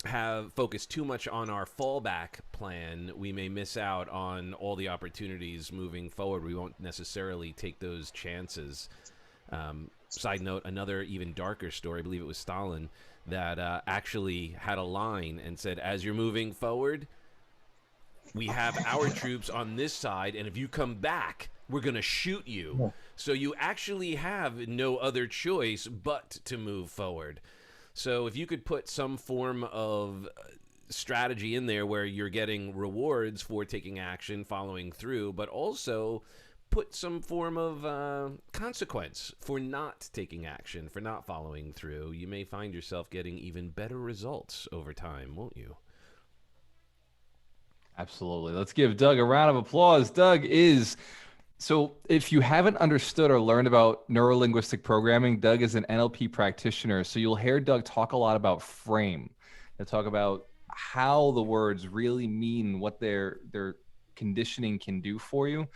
have focused too much on our fallback plan, we may miss out on all the opportunities moving forward. We won't necessarily take those chances. Side note, another even darker story, I believe it was Stalin, that actually had a line and said, as you're moving forward, we have our troops on this side, and if you come back, we're going to shoot you. Yeah. So you actually have no other choice but to move forward. So if you could put some form of strategy in there where you're getting rewards for taking action, following through, but also put some form of consequence for not taking action, for not following through, you may find yourself getting even better results over time, won't you? Absolutely. Let's give Doug a round of applause. Doug is, so if you haven't understood or learned about neuro-linguistic programming, Doug is an NLP practitioner. So you'll hear Doug talk a lot about frame. He'll talk about how the words really mean, what their conditioning can do for you.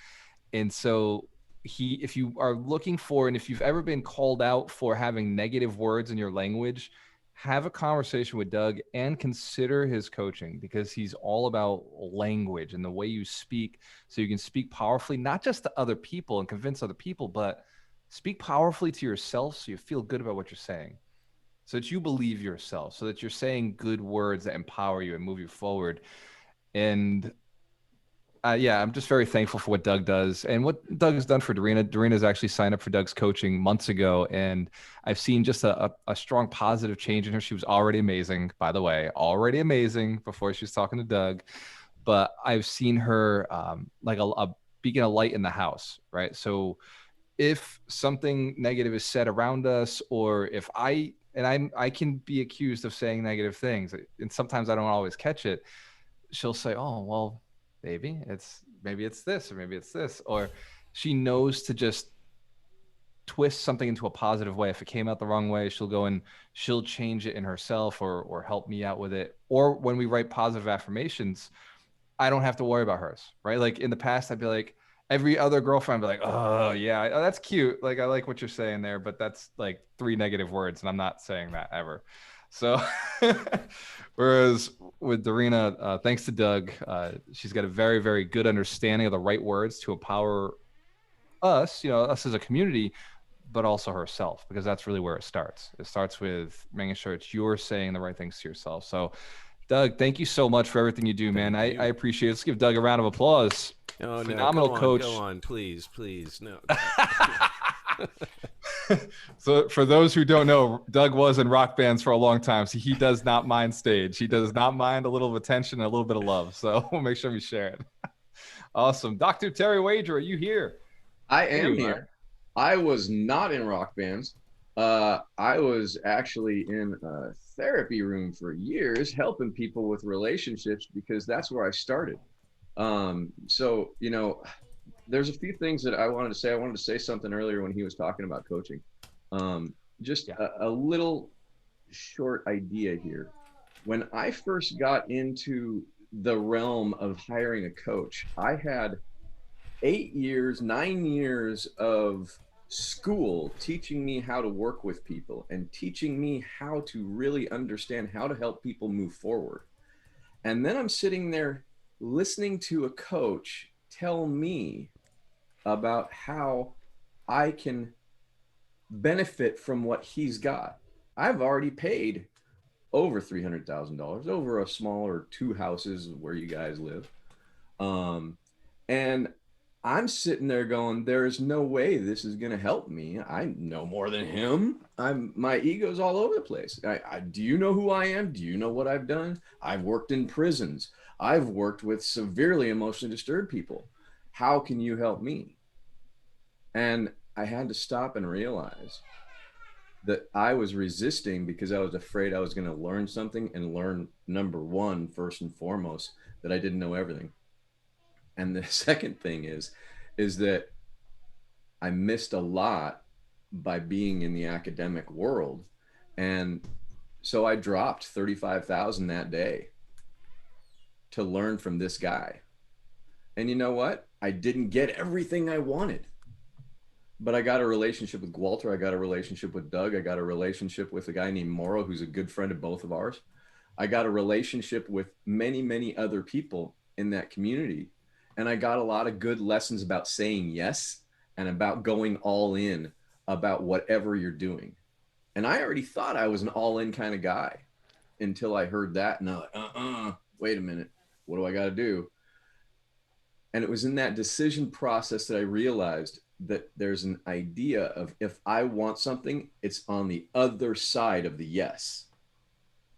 And so if you are looking for, and if you've ever been called out for having negative words in your language, have a conversation with Doug and consider his coaching, because he's all about language and the way you speak, so you can speak powerfully, not just to other people and convince other people, but speak powerfully to yourself so you feel good about what you're saying, so that you believe yourself, so that you're saying good words that empower you and move you forward. And yeah, I'm just very thankful for what Doug does and what Doug has done for Dorina. Dorina's actually signed up for Doug's coaching months ago, and I've seen just a strong positive change in her. She was already amazing, by the way, already amazing before she was talking to Doug. But I've seen her like a beacon of light in the house, right? So if something negative is said around us, or if I can be accused of saying negative things, and sometimes I don't always catch it, she'll say, oh, well, maybe it's this, or maybe it's this, or she knows to just twist something into a positive way. If it came out the wrong way, she'll go and she'll change it in herself, or help me out with it. Or when we write positive affirmations, I don't have to worry about hers, right? Like in the past, I'd be like, every other girlfriend would be like, oh yeah, that's cute. Like, I like what you're saying there, but that's like 3 negative words, and I'm not saying that ever. So whereas with Dorina, thanks to Doug, she's got a very, very good understanding of the right words to empower us, us as a community, but also herself, because that's really where it starts. It starts with making sure it's you're saying the right things to yourself. So Doug, thank you so much for everything you do, man. I appreciate it. Let's give Doug a round of applause. Oh, phenomenal no, coach. Go on, please, no. So for those who don't know, Doug was in rock bands for a long time, so he does not mind stage. He does not mind a little of attention and a little bit of love. So we'll make sure we share it. Awesome. Dr. Terry Wager, are you here? I There am you here. I was not in rock bands. I was actually in a therapy room for years, helping people with relationships because that's where I started. So, there's a few things that I wanted to say. I wanted to say something earlier when he was talking about coaching. Just Yeah. a little short idea here. When I first got into the realm of hiring a coach, I had 8 years, 9 years of school teaching me how to work with people and teaching me how to really understand how to help people move forward. And then I'm sitting there listening to a coach tell me about how I can benefit from what he's got. I've already paid over $300,000 over a smaller 2 houses where you guys live. And I'm sitting there going, there's no way this is going to help me. I know more than him. My ego's all over the place. Do you know who I am? Do you know what I've done? I've worked in prisons. I've worked with severely emotionally disturbed people. How can you help me? And I had to stop and realize that I was resisting because I was afraid I was going to learn something and learn, number one, first and foremost, that I didn't know everything. And the second thing is that I missed a lot by being in the academic world. And so I dropped 35,000 that day to learn from this guy. And you know what? I didn't get everything I wanted. But I got a relationship with Walter. I got a relationship with Doug. I got a relationship with a guy named Morrow, who's a good friend of both of ours. I got a relationship with many, many other people in that community. And I got a lot of good lessons about saying yes and about going all in about whatever you're doing. And I already thought I was an all in kind of guy until I heard that. And I'm like, wait a minute. What do I got to do? And it was in that decision process that I realized that there's an idea of if I want something, it's on the other side of the yes.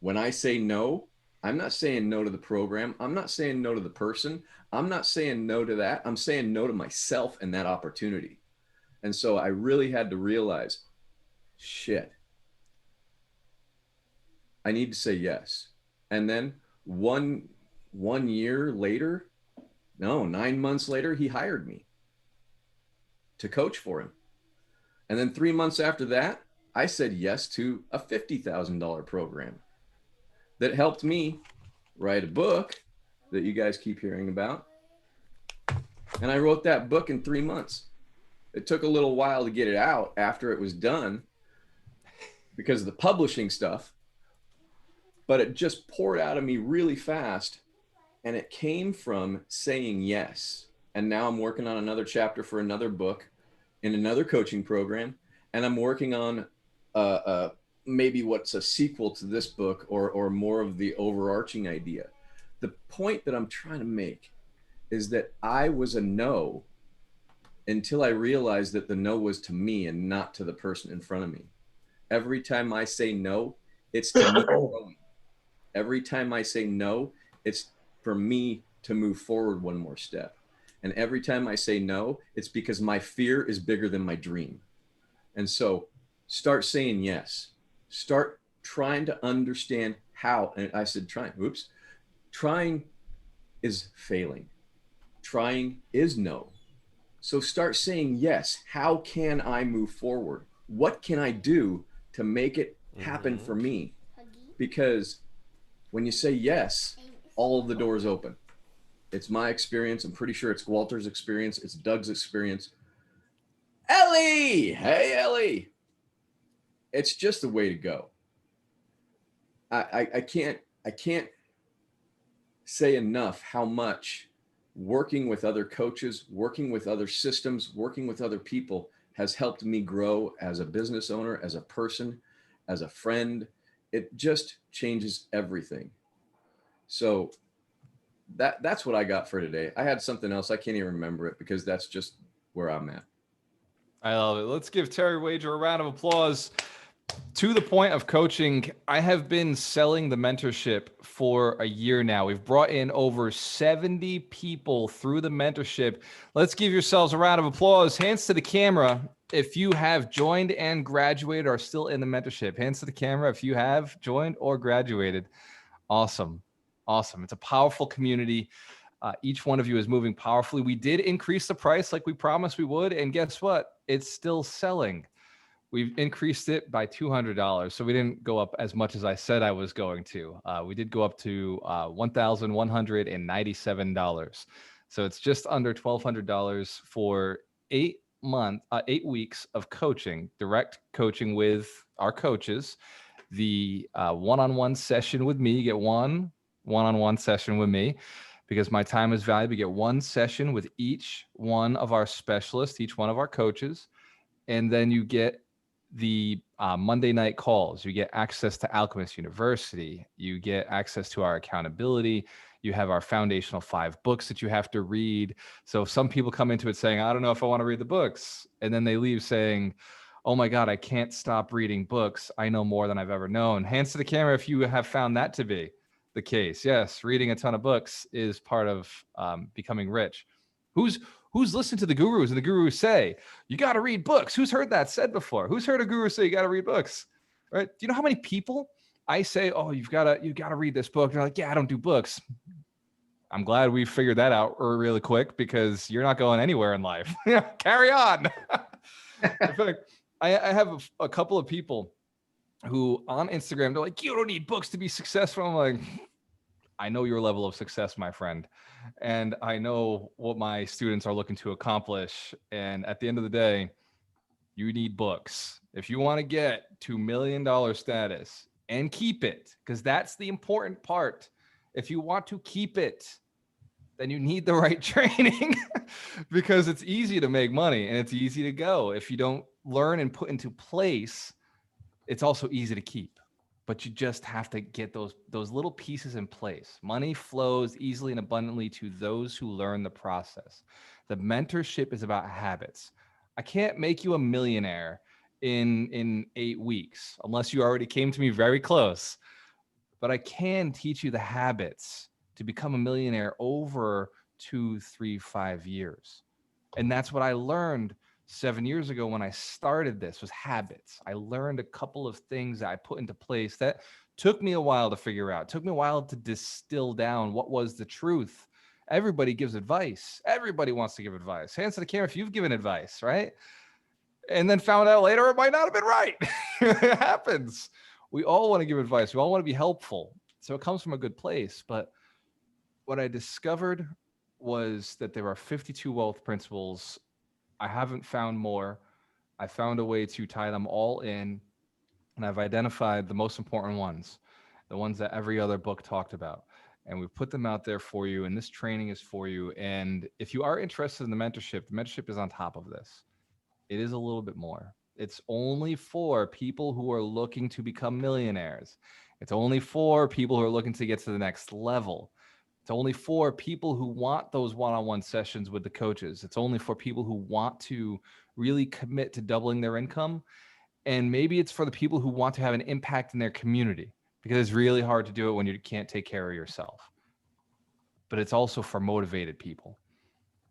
When I say no, I'm not saying no to the program. I'm not saying no to the person. I'm not saying no to that. I'm saying no to myself and that opportunity. And so I really had to realize, shit, I need to say yes. And then one year later, no, 9 months later, he hired me to coach for him. And then 3 months after that, I said yes to a $50,000 program that helped me write a book that you guys keep hearing about. And I wrote that book in 3 months. It took a little while to get it out after it was done because of the publishing stuff, but it just poured out of me really fast. And it came from saying yes. And now I'm working on another chapter for another book in another coaching program. And I'm working on maybe what's a sequel to this book or more of the overarching idea. The point that I'm trying to make is that I was a no until I realized that the no was to me and not to the person in front of me. Every time I say no, it's to me growing. Every time I say no, it's for me to move forward one more step. And every time I say no, it's because my fear is bigger than my dream. And so start saying yes. Start trying to understand how. And I said trying is failing. Trying is no. So start saying yes. How can I move forward? What can I do to make it happen for me? Because when you say yes, all of the doors open. It's my experience. I'm pretty sure it's Walter's experience. It's Doug's experience. Ellie! Hey, Ellie! It's just the way to go. I can't say enough how much working with other coaches, working with other systems, working with other people has helped me grow as a business owner, as a person, as a friend. It just changes everything. So that's what I got for today. I had something else. I can't even remember it because that's just where I'm at. I love it. Let's give Terry Wager a round of applause. To the point of coaching, I have been selling the mentorship for a year now. We've brought in over 70 people through the mentorship. Let's give yourselves a round of applause. Hands to the camera if you have joined and graduated or are still in the mentorship. Hands to the camera if you have joined or graduated. Awesome. Awesome. It's a powerful community. Each one of you is moving powerfully. We did increase the price like we promised we would. And guess what? It's still selling. We've increased it by $200. So we didn't go up as much as I said I was going to. We did go up to $1,197. So it's just under $1,200 for 8 weeks of coaching, direct coaching with our coaches. The one-on-one session with me, you get one-on-one session with me because my time is valuable. You get one session with each one of our specialists, each one of our coaches. And then you get the Monday night calls. You get access to Alchemist University. You get access to our accountability. You have our foundational 5 books that you have to read. So some people come into it saying, I don't know if I want to read the books. And then they leave saying, oh my God, I can't stop reading books. I know more than I've ever known. Hands to the camera if you have found that to be the case. Yes, reading a ton of books is part of becoming rich. Who's listened to the gurus and the gurus say, you got to read books? Who's heard that said before? Who's heard a guru say you got to read books? Right? Do you know how many people I say, oh, you got to read this book? And they're like, yeah, I don't do books. I'm glad we figured that out really quick because you're not going anywhere in life. Carry on. In fact, I have a couple of people who on Instagram, they're like, you don't need books to be successful. I'm like, I know your level of success, my friend. And I know what my students are looking to accomplish. And at the end of the day, you need books. If you want to get to $1 million status and keep it, because that's the important part. If you want to keep it, then you need the right training because it's easy to make money and it's easy to go. If you don't learn and put into place, it's also easy to keep. But you just have to get those little pieces in place. Money flows easily and abundantly to those who learn the process. The mentorship is about habits. I can't make you a millionaire in 8 weeks, unless you already came to me very close. But I can teach you the habits to become a millionaire over 2, 3, 5 years. And that's what I learned 7 years ago when I started this, was habits. I learned a couple of things that I put into place that took me a while to figure out. It took me a while to distill down what was the truth. Everybody gives advice. Everybody wants to give advice. Hands to the camera if you've given advice, right? And then found out later it might not have been right. It happens. We all want to give advice. We all want to be helpful. So it comes from a good place. But what I discovered was that there are 52 wealth principles. I haven't found more. I found a way to tie them all in, and I've identified the most important ones, the ones that every other book talked about. And we've put them out there for you, and this training is for you. And if you are interested in the mentorship is on top of this. It is a little bit more. It's only for people who are looking to become millionaires. It's only for people who are looking to get to the next level. It's only for people who want those one-on-one sessions with the coaches. It's only for people who want to really commit to doubling their income. And maybe it's for the people who want to have an impact in their community, because it's really hard to do it when you can't take care of yourself. But it's also for motivated people.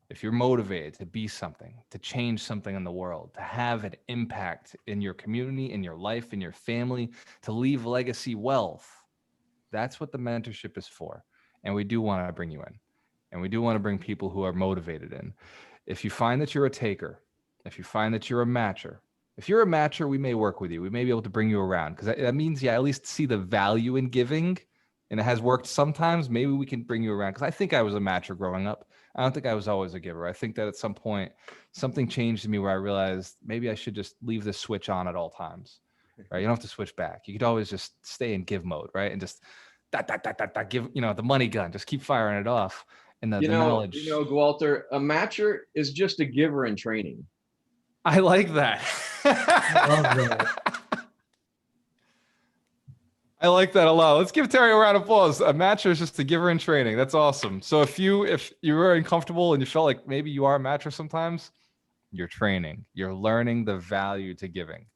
If you're motivated to be something, to change something in the world, to have an impact in your community, in your life, in your family, to leave legacy wealth, that's what the mentorship is for. And we do want to bring you in. And we do want to bring people who are motivated in. If you find that you're a taker, if you find that you're a matcher, if you're a matcher, we may work with you. We may be able to bring you around, because that means you at least see the value in giving. And it has worked sometimes. Maybe we can bring you around, because I think I was a matcher growing up. I don't think I was always a giver. I think that at some point, something changed in me where I realized maybe I should just leave this switch on at all times, right? You don't have to switch back. You could always just stay in give mode, right? And just give, the money gun, just keep firing it off. And the knowledge. Walter, a matcher is just a giver in training. I like that. I love that. I like that a lot. Let's give Terry a round of applause. A matcher is just a giver in training. That's awesome. So if you were uncomfortable and you felt like maybe you are a matcher sometimes, you're training. You're learning the value to giving.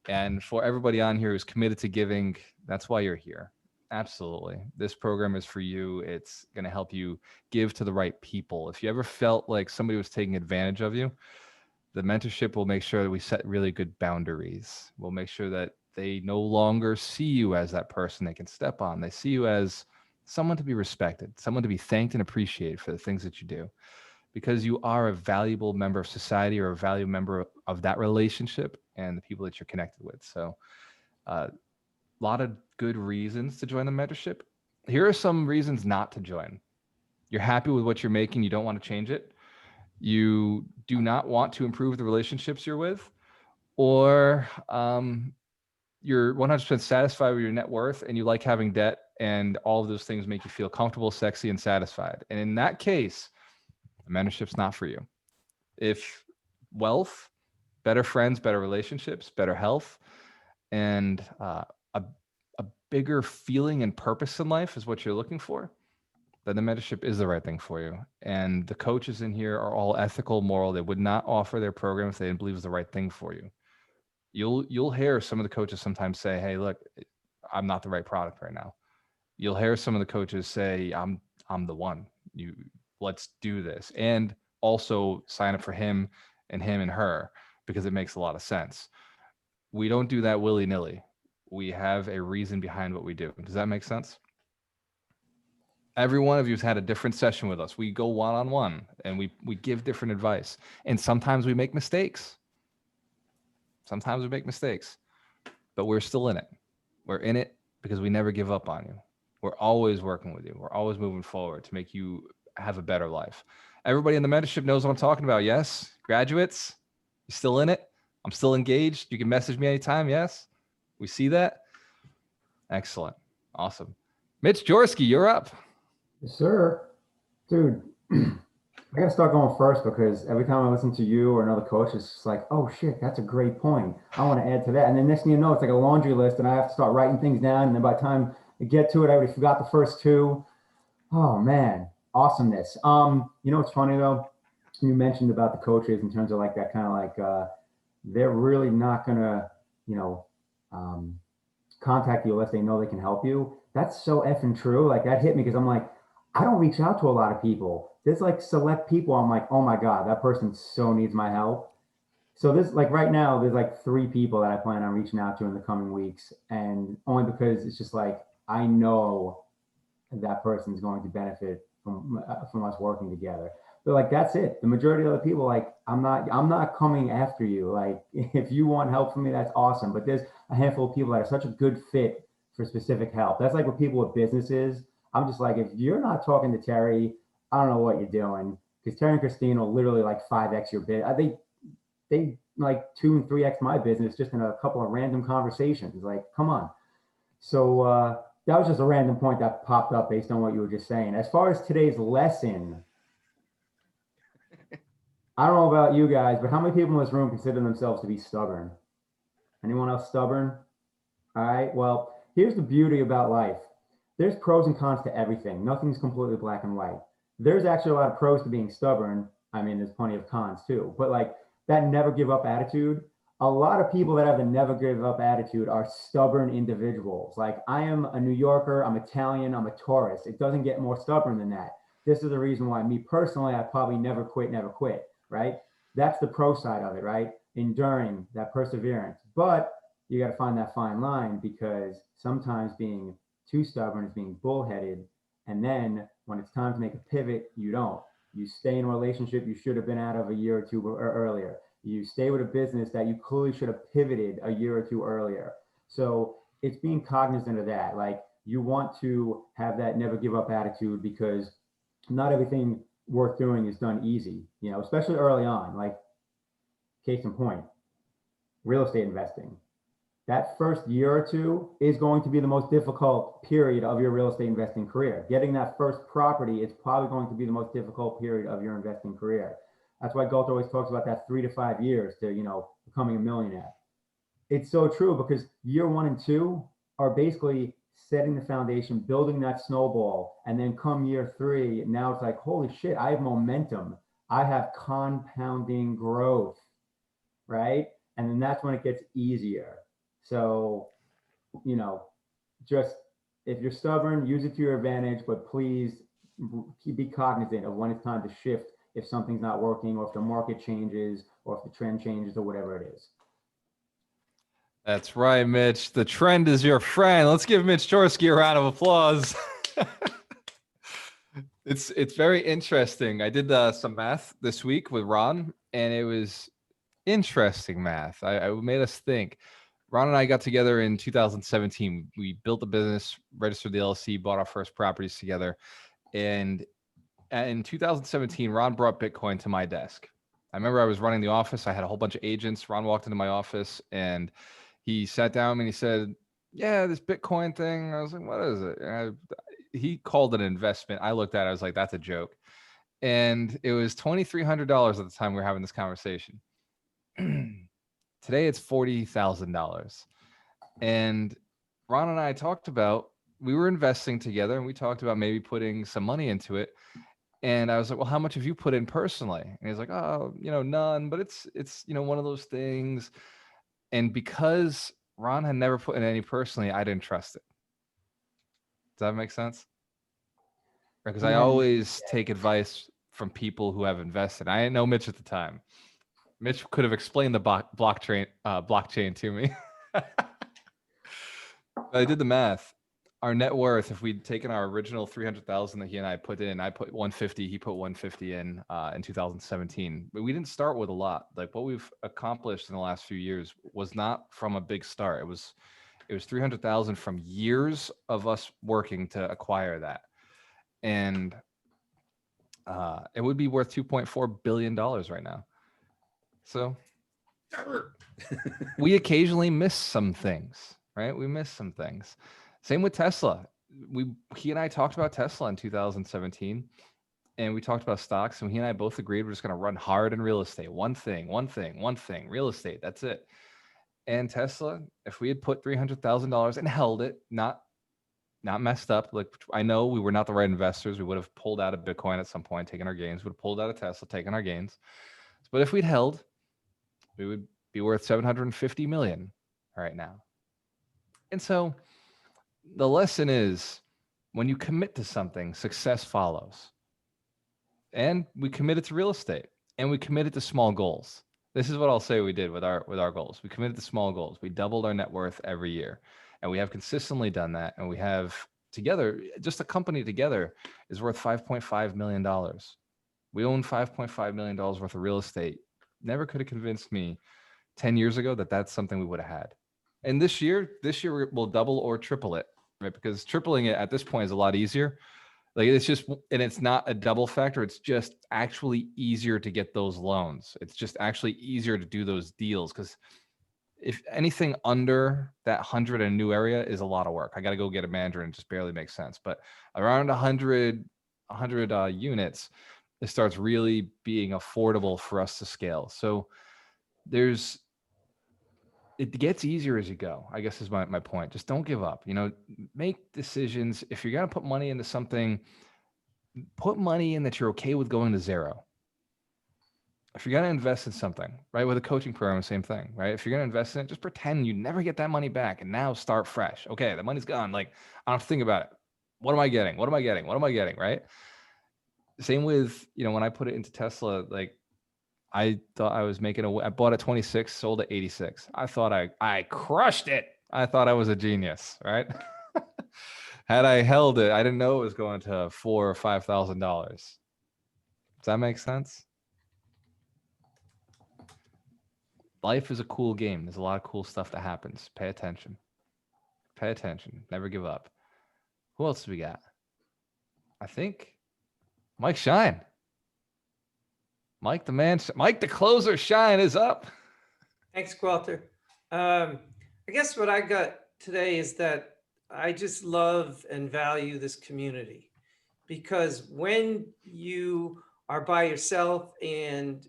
And for everybody on here who's committed to giving, that's why you're here. Absolutely. This program is for you. It's going to help you give to the right people. If you ever felt like somebody was taking advantage of you, the mentorship will make sure that we set really good boundaries. We'll make sure that they no longer see you as that person they can step on. They see you as someone to be respected, someone to be thanked and appreciated for the things that you do, because you are a valuable member of society or a valuable member of that relationship and the people that you're connected with. So a lot of good reasons to join the mentorship. Here are some reasons not to join. You're happy with what you're making. You don't want to change it. You do not want to improve the relationships you're with, or you're 100% satisfied with your net worth and you like having debt, and all of those things make you feel comfortable, sexy, and satisfied. And in that case, the mentorship's not for you. If wealth, better friends, better relationships, better health, and a bigger feeling and purpose in life is what you're looking for, then the mentorship is the right thing for you. And the coaches in here are all ethical, moral. They would not offer their program if they didn't believe it was the right thing for you. You'll hear some of the coaches sometimes say, "Hey, look, I'm not the right product right now." You'll hear some of the coaches say, I'm the one. Let's do this." And also sign up for him and her, because it makes a lot of sense. We don't do that willy-nilly. We have a reason behind what we do. Does that make sense? Every one of you has had a different session with us. We go one-on-one and we give different advice. And sometimes we make mistakes. But we're still in it. We're in it because we never give up on you. We're always working with you. We're always moving forward to make you have a better life. Everybody in the mentorship knows what I'm talking about. Yes. Graduates, you still in it? I'm still engaged. You can message me anytime. Yes. We see that. Excellent. Awesome. Mitch Jorsky, you're up. Yes, sir. Dude, I got to start going first, because every time I listen to you or another coach, it's just like, oh shit, that's a great point. I want to add to that. And then next thing you know, it's like a laundry list and I have to start writing things down. And then by the time I get to it, I already forgot the first two. Oh man, awesomeness. What's funny though? You mentioned about the coaches in terms of like that kind of like, they're really not gonna, contact you unless they know they can help you. That's so effing true. Like that hit me, because I'm like, I don't reach out to a lot of people. There's like select people. I'm like, oh my God, that person so needs my help. So this, like right now, there's like 3 people that I plan on reaching out to in the coming weeks. And only because it's just like, I know that person's going to benefit from us working together. But like, that's it. The majority of the people, like, I'm not coming after you. Like, if you want help from me, that's awesome. But there's a handful of people that are such a good fit for specific help. That's like with people with businesses. I'm just like, if you're not talking to Terry, I don't know what you're doing, because Terry and Christine will literally like 5x your bid. They like 2 and 3x my business just in a couple of random conversations. Like, come on. So that was just a random point that popped up based on what you were just saying. As far as today's lesson, I don't know about you guys, but how many people in this room consider themselves to be stubborn? Anyone else stubborn? All right. Well, here's the beauty about life. There's pros and cons to everything. Nothing's completely black and white. There's actually a lot of pros to being stubborn. I mean, there's plenty of cons too, but like that never give up attitude. A lot of people that have a never give up attitude are stubborn individuals. Like, I am a New Yorker, I'm Italian, I'm a Taurus. It doesn't get more stubborn than that. This is the reason why me personally, I probably never quit, right? That's the pro side of it, right? Enduring, that perseverance. But you got to find that fine line, because sometimes being too stubborn is being bullheaded. And then when it's time to make a pivot, you don't. You stay in a relationship you should have been out of a year or 2 earlier. You stay with a business that you clearly should have pivoted a year or 2 earlier. So it's being cognizant of that. Like, you want to have that never give up attitude, because not everything worth doing is done easy, especially early on. Like, case in point, real estate investing. That first year or 2 is going to be the most difficult period of your real estate investing career. Getting that first property is probably going to be the most difficult period of your investing career. That's why Galt always talks about that 3 to 5 years to, becoming a millionaire. It's so true, because year 1 and 2 are basically setting the foundation, building that snowball. And then come year 3, now it's like, holy shit, I have momentum. I have compounding growth, right? And then that's when it gets easier. So, you know, just if you're stubborn, use it to your advantage, but please be cognizant of when it's time to shift if something's not working, or if the market changes, or if the trend changes, or whatever it is. That's right, Mitch. The trend is your friend. Let's give Mitch Chorsky a round of applause. It's very interesting. I did some math this week with Ron, and it was interesting math. I made us think. Ron and I got together in 2017. We built a business, registered the LLC, bought our first properties together. And in 2017, Ron brought Bitcoin to my desk. I remember I was running the office. I had a whole bunch of agents. Ron walked into my office and he sat down and he said, yeah, this Bitcoin thing. I was like, what is it? He called it an investment. I looked at it. I was like, that's a joke. And it was $2,300 at the time we were having this conversation. Today it's $40,000. And Ron and I talked about, we were investing together and we talked about maybe putting some money into it. And I was like, well, how much have you put in personally? And he's like, oh, none, but it's, one of those things. And because Ron had never put in any personally, I didn't trust it. Does that make sense? Because I always take advice from people who have invested. I didn't know Mitch at the time. Mitch could have explained the blockchain to me. I did the math. Our net worth, if we'd taken our original 300,000 that he and I put in, I put 150, he put 150 in 2017. But we didn't start with a lot. Like what we've accomplished in the last few years was not from a big start. It was 300,000 from years of us working to acquire that. And it would be worth $2.4 billion right now. So we occasionally miss some things, right? We miss some things. Same with Tesla. He and I talked about Tesla in 2017, and we talked about stocks, and he and I both agreed we're just going to run hard in real estate. One thing, real estate. That's it. And Tesla, if we had put $300,000 and held it, not messed up. Like I know we were not the right investors. We would have pulled out of Bitcoin at some point, taken our gains. We would have pulled out of Tesla, taken our gains. But if we'd held, we would be worth 750 million right now. And so the lesson is when you commit to something, success follows. And we committed to real estate and we committed to small goals. This is what I'll say we did with our goals. We committed to small goals. We doubled our net worth every year. And we have consistently done that. And we have together, just a company together is worth $5.5 million. We own $5.5 million worth of real estate. Never could have convinced me 10 years ago that that's something we would have had. And this year we'll double or triple it, right? Because tripling it at this point is a lot easier. Like it's just, and it's not a double factor. It's just actually easier to get those loans. It's just actually easier to do those deals. Because if anything under that 100 in a new area is a lot of work. I got to go get a manager and it just barely makes sense. But around 100 units, it starts really being affordable for us to scale. So it gets easier as you go, I guess is my point. Just don't give up, make decisions. If you're going to put money into something, put money in that you're okay with going to zero. If you're going to invest in something, right, with a coaching program, same thing, right? If you're going to invest in it, just pretend you never get that money back and now start fresh. Okay, the money's gone. Like, I don't have to think about it. What am I getting? What am I getting? What am I getting, right? Same with, when I put it into Tesla, like, I thought I was I bought at 26, sold at 86. I thought I crushed it. I thought I was a genius, right? Had I held it, I didn't know it was going to $4,000 or $5,000. Does that make sense? Life is a cool game. There's a lot of cool stuff that happens. Pay attention. Pay attention. Never give up. Who else do we got? I think Mike Shine. Mike the closer, Shine is up. Thanks, Qualter. I guess what I got today is that I just love and value this community, because when you are by yourself and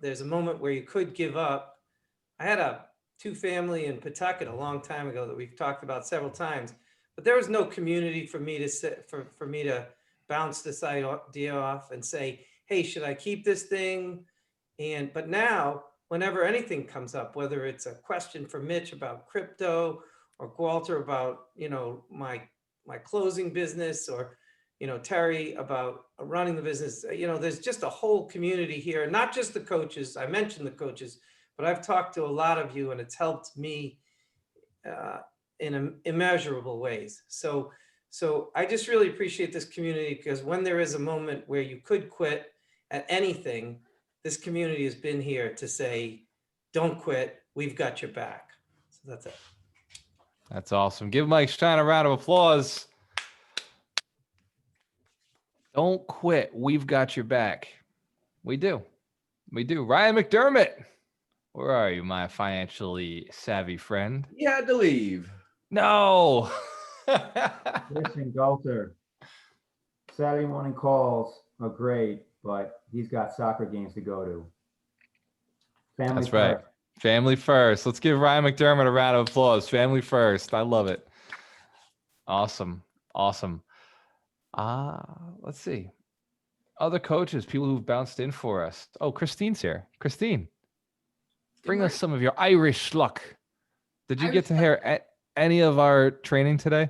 there's a moment where you could give up. I had a 2-family in Pawtucket a long time ago that we've talked about several times, but there was no community for me to sit, for me to bounce this idea off and say, hey, should I keep this thing? But now whenever anything comes up, whether it's a question for Mitch about crypto or Walter about, my closing business, or, Terry about running the business. There's just a whole community here, not just the coaches. I mentioned the coaches, but I've talked to a lot of you, and it's helped me in immeasurable ways. So I just really appreciate this community, because when there is a moment where you could quit at anything, this community has been here to say, don't quit, we've got your back. So that's it. That's awesome. Give Mike Stein a round of applause. Don't quit. We've got your back. We do. We do. Ryan McDermott, where are you, my financially savvy friend? He had to leave. No. Listen, Galter, Saturday morning calls are great, but he's got soccer games to go to. Family That's right. first. Family first. Let's give Ryan McDermott a round of applause. Family first. I love it. Awesome. Awesome. Let's see. Other coaches, people who've bounced in for us. Oh, Christine's here. Christine, bring us some of your Irish luck. Did you get to hear any of our training today?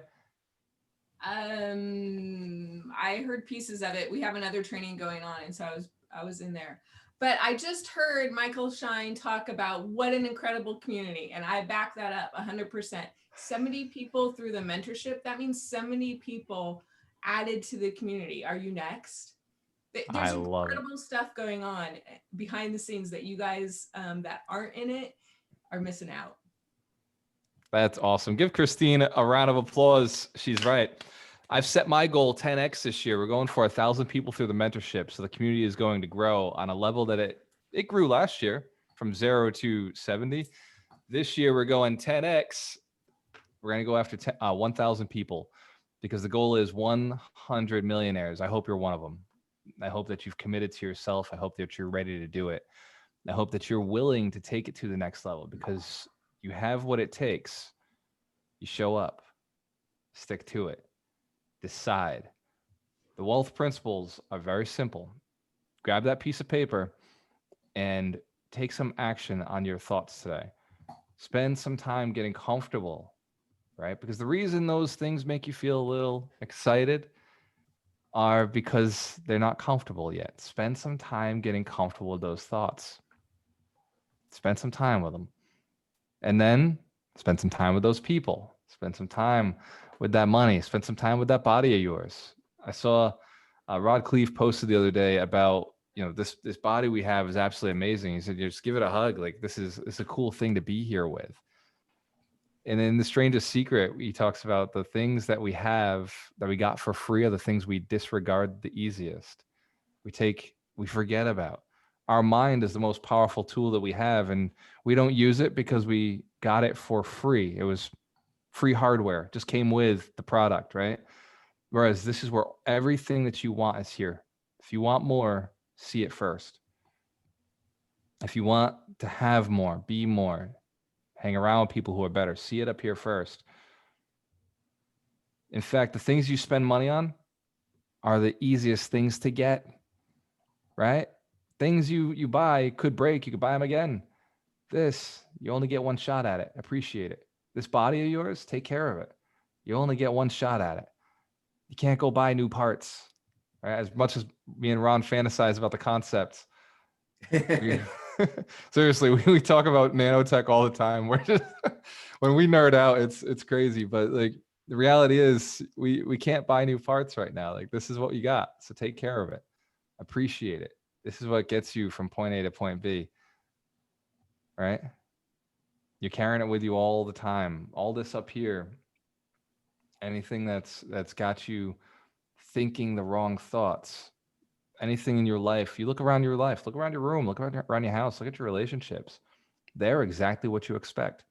I heard pieces of it. We have another training going on, and so I was in there. But I just heard Michael Shine talk about what an incredible community, and I back that up 100%. 70 people through the mentorship. That means 70 people added to the community. Are you next? There's incredible stuff going on behind the scenes that you guys that aren't in it are missing out. That's awesome. Give Christine a round of applause. She's right. I've set my goal 10x this year. We're going for 1,000 people through the mentorship. So the community is going to grow on a level that it grew last year from 0 to 70. This year, we're going 10x. We're going to go after 1,000 people, because the goal is 100 millionaires. I hope you're one of them. I hope that you've committed to yourself. I hope that you're ready to do it. I hope that you're willing to take it to the next level, because you have what it takes. You show up, stick to it, decide. The wealth principles are very simple. Grab that piece of paper and take some action on your thoughts today. Spend some time getting comfortable, right? Because the reason those things make you feel a little excited are because they're not comfortable yet. Spend some time getting comfortable with those thoughts. Spend some time with them. And then spend some time with those people. Spend some time with that money. Spend some time with that body of yours. I saw Rod Cleve posted the other day about, this body we have is absolutely amazing. He said, just give it a hug. Like, this is a cool thing to be here with. And in The Strangest Secret, he talks about the things that we have that we got for free are the things we disregard the easiest. We forget about. Our mind is the most powerful tool that we have, and we don't use it because we got it for free. It was free hardware, just came with the product, right? Whereas this is where everything that you want is here. If you want more, see it first. If you want to have more, be more, hang around with people who are better, see it up here first. In fact, the things you spend money on are the easiest things to get, right? Things you buy could break. You could buy them again. This, you only get one shot at it. Appreciate it. This body of yours, take care of it. You only get one shot at it. You can't go buy new parts, right? As much as me and Ron fantasize about the concepts. Seriously, we talk about nanotech all the time. We're just, when we nerd out, it's crazy. But like, the reality is we can't buy new parts right now. Like, this is what you got. So take care of it. Appreciate it. This is what gets you from point A to point B, right? You're carrying it with you all the time. All this up here, anything that's got you thinking the wrong thoughts, anything in your life, you look around your life, look around your room, look around your house, look at your relationships. They're exactly what you expect,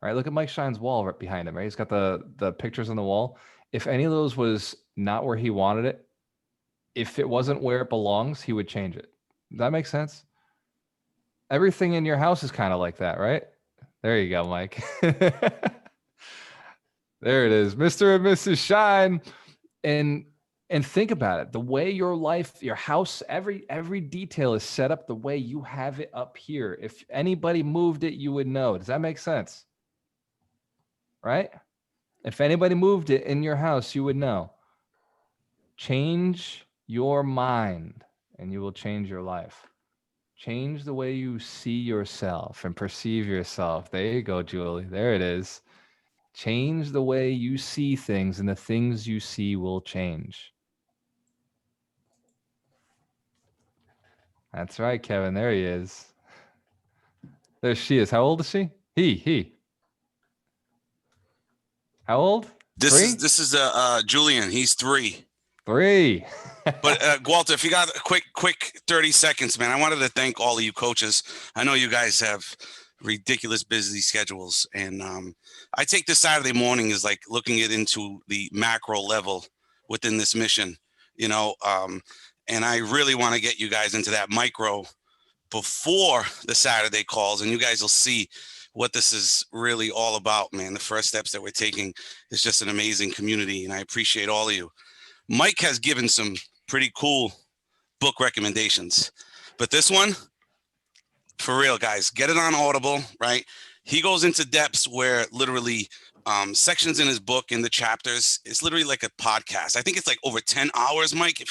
right? Look at Mike Shine's wall right behind him, right? He's got the pictures on the wall. If any of those was not where he wanted it, if it wasn't where it belongs, he would change it. Does that make sense? Everything in your house is kind of like that, right? There you go, Mike. There it is, Mr. and Mrs. Shine. And And think about it. The way your life, your house, every detail is set up the way you have it up here. If anybody moved it, you would know. Does that make sense? Right? If anybody moved it in your house, you would know. Change your mind and you will change your life. Change the way you see yourself and perceive yourself. There you go, Julie. There it is. Change the way you see things, and the things you see will change. That's right, Kevin. There he is. There she is. How old is she? He. How old? This Three? is Julian. He's 3. 3. But Walter, if you got a quick 30 seconds, man, I wanted to thank all of you coaches. I know you guys have ridiculous busy schedules, and I take this Saturday morning as like looking it into the macro level within this mission, and I really want to get you guys into that micro before the Saturday calls, and you guys will see what this is really all about, man. The first steps that we're taking is just an amazing community, and I appreciate all of you. Mike has given some pretty cool book recommendations, but this one, for real, guys, get it on Audible, right? He goes into depths where literally sections in his book, in the chapters, it's literally like a podcast. I think it's like over 10 hours, Mike,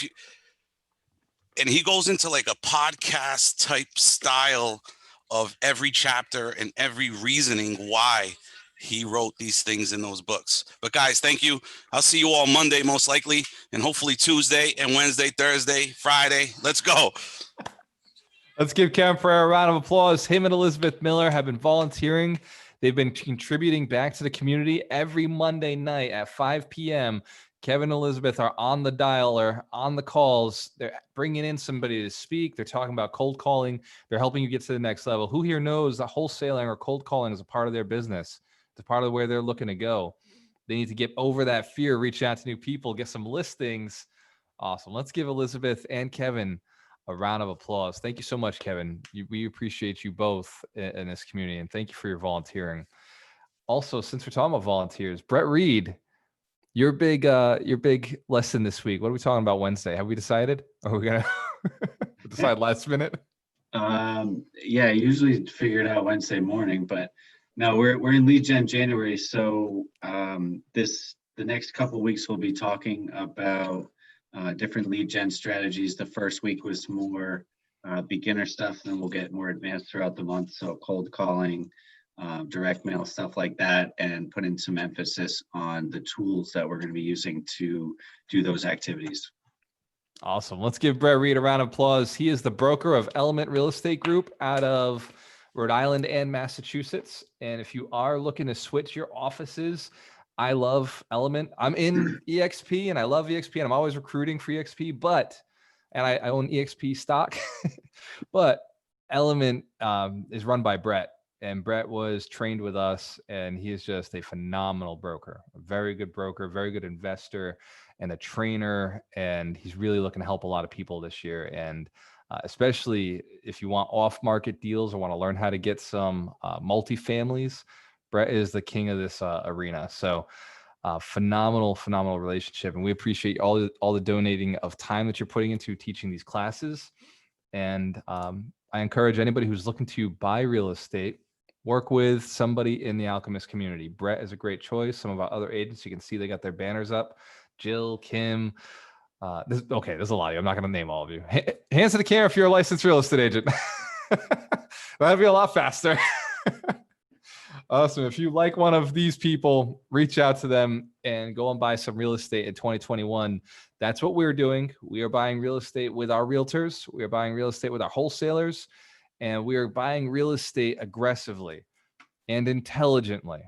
and he goes into like a podcast type style of every chapter and every reasoning why he wrote these things in those books. But guys, thank you. I'll see you all Monday, most likely, and hopefully Tuesday and Wednesday, Thursday, Friday. Let's go. Let's give Kevin Ferrer a round of applause. Him and Elizabeth Miller have been volunteering. They've been contributing back to the community every Monday night at 5 p.m. Kevin and Elizabeth are on the dialer, on the calls. They're bringing in somebody to speak. They're talking about cold calling. They're helping you get to the next level. Who here knows that wholesaling or cold calling is a part of their business? It's a part of where they're looking to go. They need to get over that fear, reach out to new people, get some listings. Awesome. Let's give Elizabeth and Kevin a round of applause. Thank you so much, Kevin. We appreciate you both in this community, and thank you for your volunteering. Also, since we're talking about volunteers, Brett Reed, your big lesson this week. What are we talking about Wednesday? Have we decided? Or are we gonna decide last minute? Yeah, I usually figure it out Wednesday morning, but no, we're in lead gen January, so the next couple of weeks we'll be talking about different lead gen strategies. The first week was more beginner stuff, and then we'll get more advanced throughout the month. So cold calling, direct mail, stuff like that, and put in some emphasis on the tools that we're going to be using to do those activities. Awesome. Let's give Brett Reed a round of applause. He is the broker of Element Real Estate Group out of Rhode Island and Massachusetts. And if you are looking to switch your offices, I love Element. I'm in EXP and I love EXP, and I'm always recruiting for EXP, and I own EXP stock, but Element is run by Brett. And Brett was trained with us, and he is just a phenomenal broker, a very good broker, very good investor, and a trainer. And he's really looking to help a lot of people this year. And especially if you want off-market deals or want to learn how to get some multifamilies, Brett is the king of this arena. So phenomenal relationship. And we appreciate all the donating of time that you're putting into teaching these classes. And I encourage anybody who's looking to buy real estate, work with somebody in the Alchemist community. Brett is a great choice. Some of our other agents, you can see they got their banners up. Jill, Kim. There's a lot of you. I'm not going to name all of you. Hands to the camera if you're a licensed real estate agent. That'd be a lot faster. Awesome. If you like one of these people, reach out to them and go and buy some real estate in 2021. That's what we're doing. We are buying real estate with our realtors. We are buying real estate with our wholesalers. And we are buying real estate aggressively and intelligently.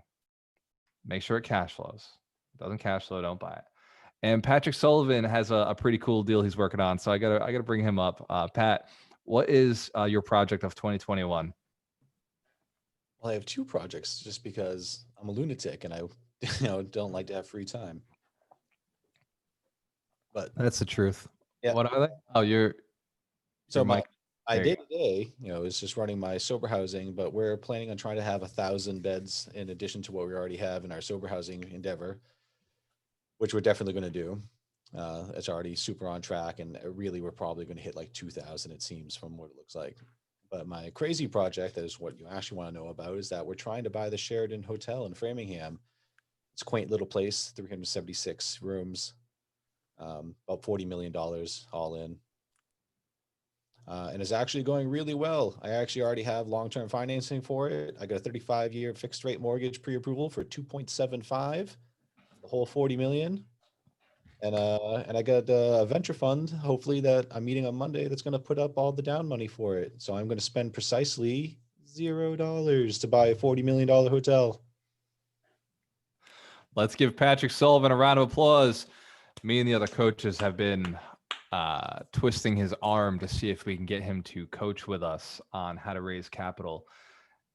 Make sure it cash flows. If it doesn't cash flow, don't buy it. And Patrick Sullivan has a pretty cool deal he's working on. So I gotta bring him up. Pat, what is your project of 2021? Well, I have 2 projects just because I'm a lunatic and I don't like to have free time. But That's the truth. Yeah. What are they? Oh, so Mike. my day to day, is just running my sober housing, but we're planning on trying to have 1,000 beds in addition to what we already have in our sober housing endeavor, which we're definitely going to do. It's already super on track, and really we're probably going to hit like 2,000, it seems, from what it looks like. But my crazy project, that is what you actually want to know about, is that we're trying to buy the Sheraton Hotel in Framingham. It's a quaint little place, 376 rooms, about $40 million all in. And it's actually going really well. I actually already have long-term financing for it. I got a 35-year fixed rate mortgage pre-approval for 2.75, the whole 40 million. And I got a venture fund, hopefully, that I'm meeting on Monday, that's going to put up all the down money for it. So I'm going to spend precisely $0 to buy a $40 million hotel. Let's give Patrick Sullivan a round of applause. Me and the other coaches have been twisting his arm to see if we can get him to coach with us on how to raise capital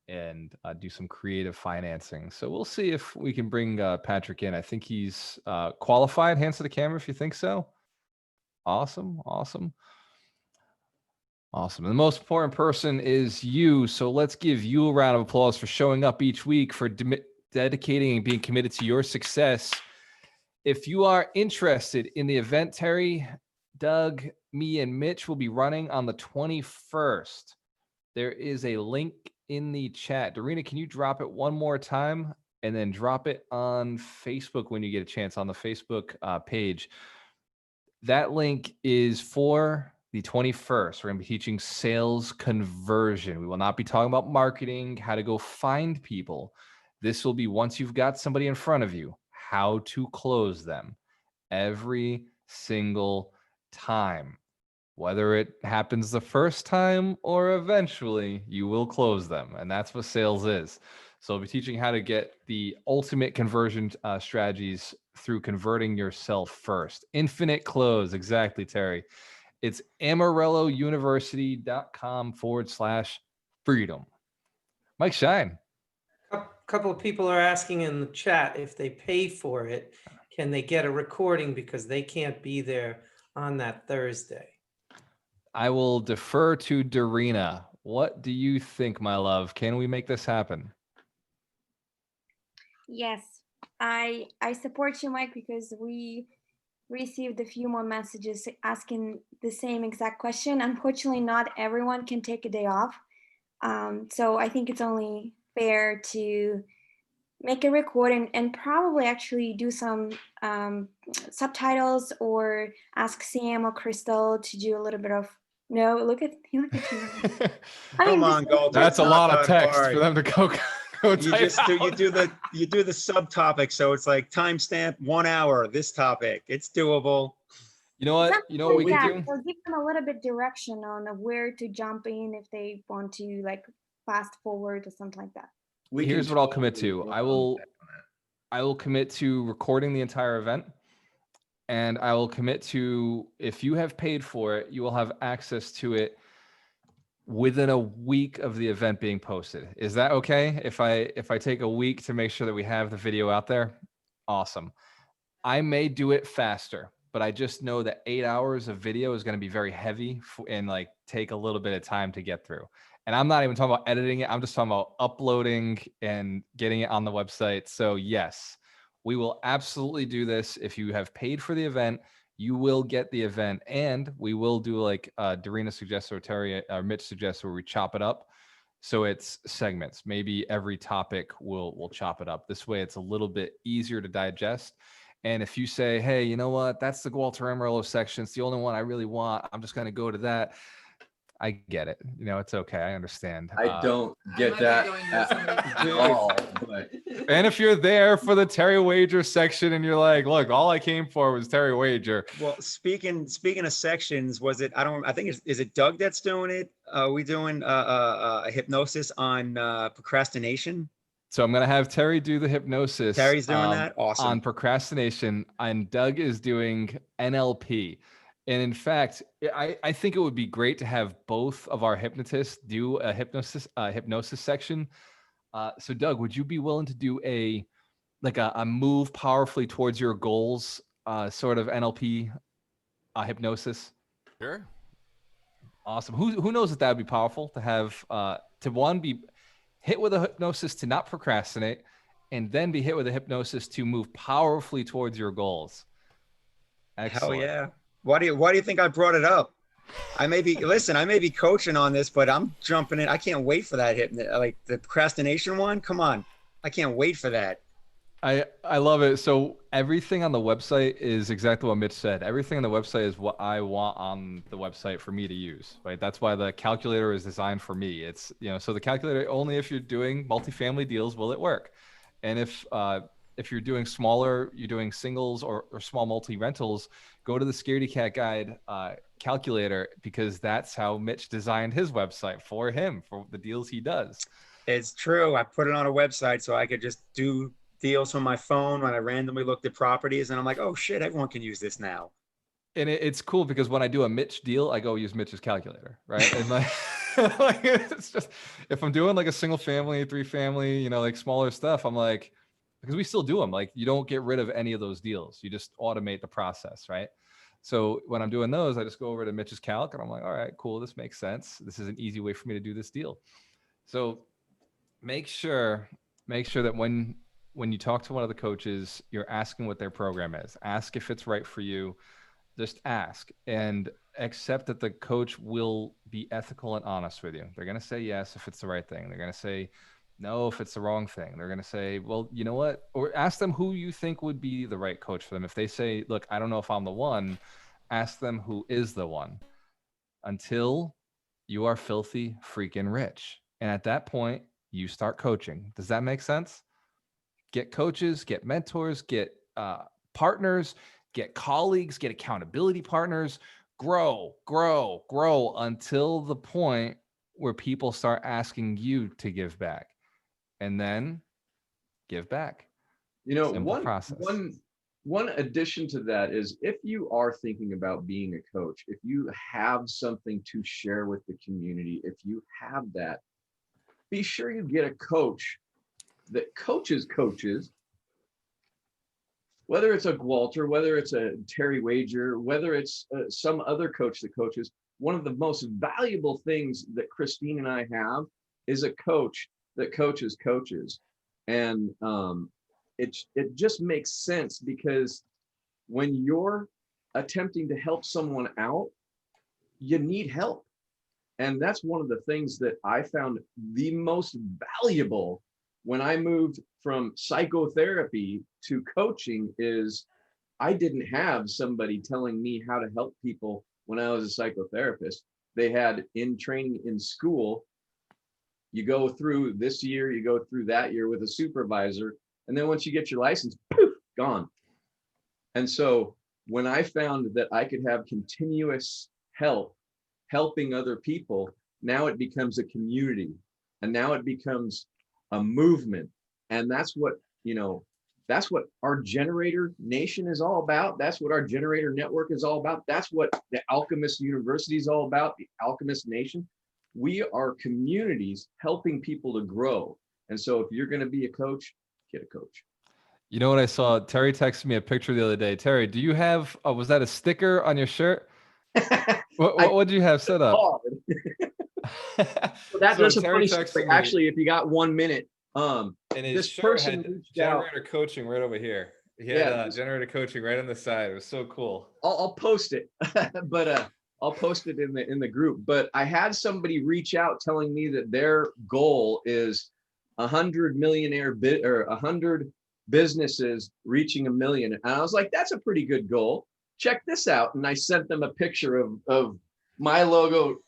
and do some creative financing. So we'll see if we can bring Patrick in. I think he's qualified. Hands to the camera if you think so. Awesome. And the most important person is you. So let's give you a round of applause for showing up each week, for dedicating and being committed to your success. If you are interested in the event Terry, Doug, me, and Mitch will be running on the 21st, there is a link in the chat. Dorina, can you drop it one more time and then drop it on Facebook when you get a chance on the Facebook page? That link is for the 21st. We're going to be teaching sales conversion. We will not be talking about marketing, how to go find people. This will be once you've got somebody in front of you, how to close them every single time. Whether it happens the first time or eventually, you will close them. And that's what sales is. So I'll be teaching how to get the ultimate conversion strategies through converting yourself first. Infinite close. Exactly, Terry. It's amarillouniversity.com/freedom. Mike Shine. A couple of people are asking in the chat, if they pay for it, can they get a recording because they can't be there on that Thursday? I will defer to Dorina. What do you think, my love? Can we make this happen? Yes, I support you, Mike, because we received a few more messages asking the same exact question. Unfortunately, not everyone can take a day off. So I think it's only fair to make a recording and probably actually do some subtitles, or ask Sam or Crystal to do a little bit of, no, look at you. Come on, Gold. That's a lot of text for them to go You type just do, out. you do the subtopic, so it's like timestamp 1 hour this topic. It's doable. You know what? You know what we can do? We'll give them a little bit direction on where to jump in if they want to like fast forward or something like that. Here's what I'll commit to. I will commit to recording the entire event, and I will commit to, if you have paid for it, you will have access to it within a week of the event being posted. Is that okay? If I take a week to make sure that we have the video out there? Awesome. I may do it faster, but I just know that 8 hours of video is going to be very heavy and like take a little bit of time to get through. And I'm not even talking about editing it. I'm just talking about uploading and getting it on the website. So yes, we will absolutely do this. If you have paid for the event, you will get the event, and we will do like Dorina suggests or Terry or Mitch suggests, where we chop it up. So it's segments. Maybe every topic we'll chop it up. This way it's a little bit easier to digest. And if you say, hey, you know what, that's the Walter Amarillo section, it's the only one I really want, I'm just going to go to that. I get it. You know, it's okay. I understand. I don't get that at all. But and if you're there for the Terry Wager section and you're like, look, all I came for was Terry Wager. Well, speaking of sections, I think is it Doug that's doing it? We doing a hypnosis on procrastination? So I'm going to have Terry do the hypnosis. Terry's doing that? Awesome. On procrastination, and Doug is doing NLP. And in fact, I think it would be great to have both of our hypnotists do a hypnosis section. So Doug, would you be willing to do a move powerfully towards your goals sort of NLP hypnosis? Sure. Awesome. Who knows that would be powerful to have be hit with a hypnosis to not procrastinate, and then be hit with a hypnosis to move powerfully towards your goals. Hell Excellent. yeah. Why do you think I brought it up? I may be coaching on this, but I'm jumping in. I can't wait for that like the procrastination one. Come on. I can't wait for that. I love it. So everything on the website is exactly what Mitch said. Everything on the website is what I want on the website for me to use, right? That's why the calculator is designed for me. It's, so the calculator, only if you're doing multifamily deals will it work. And if you're doing smaller, you're doing singles or small multi-rentals, go to the Scaredy Cat Guide calculator, because that's how Mitch designed his website for him, for the deals he does. It's true. I put it on a website so I could just do deals from my phone when I randomly looked at properties, and I'm like, oh shit, everyone can use this now. And it's cool because when I do a Mitch deal, I go use Mitch's calculator, right? And like, it's just, if I'm doing like a single family, 3-family, like smaller stuff, I'm like, because we still do them. Like, you don't get rid of any of those deals. You just automate the process, right? So when I'm doing those, I just go over to Mitch's calc and I'm like, all right, cool. This makes sense. This is an easy way for me to do this deal. So make sure that when you talk to one of the coaches, you're asking what their program is. Ask if it's right for you. Just ask and accept that the coach will be ethical and honest with you. They're going to say yes if it's the right thing. They're going to say no if it's the wrong thing. They're going to say, well, you know what? Or ask them who you think would be the right coach for them. If they say, look, I don't know if I'm the one, ask them who is the one, until you are filthy freaking rich. And at that point, you start coaching. Does that make sense? Get coaches, get mentors, get partners, get colleagues, get accountability partners, grow until the point where people start asking you to give back, and then give back. Simple process. One addition to that is, if you are thinking about being a coach, if you have something to share with the community, if you have that, be sure you get a coach that coaches, whether it's a Walter, whether it's a Terry Wager, whether it's some other coach that coaches. One of the most valuable things that Christine and I have is a coach that coaches. And it just makes sense, because when you're attempting to help someone out, you need help. And that's one of the things that I found the most valuable when I moved from psychotherapy to coaching, is I didn't have somebody telling me how to help people when I was a psychotherapist. They had in training in school, you go through this year, you go through that year with a supervisor, and then once you get your license, poof, gone. And so when I found that I could have continuous help, helping other people, now it becomes a community, and now it becomes a movement. And that's what our Generator Nation is all about. That's what our Generator Network is all about. That's what the Alchemist University is all about, the Alchemist Nation. We are communities helping people to grow. And so if you're going to be a coach, get a coach. You know what I saw? Terry texted me a picture the other day. Terry, do you have, was that a sticker on your shirt? What did you have set up? That's a funny story. Actually, if you got 1 minute, and this person reached Generator Coaching right over here. He had Generator Coaching right on the side. It was so cool. I'll post it, but I'll post it in the group. But I had somebody reach out telling me that their goal is 100 100 businesses reaching 1 million. And I was like, that's a pretty good goal. Check this out. And I sent them a picture of my logo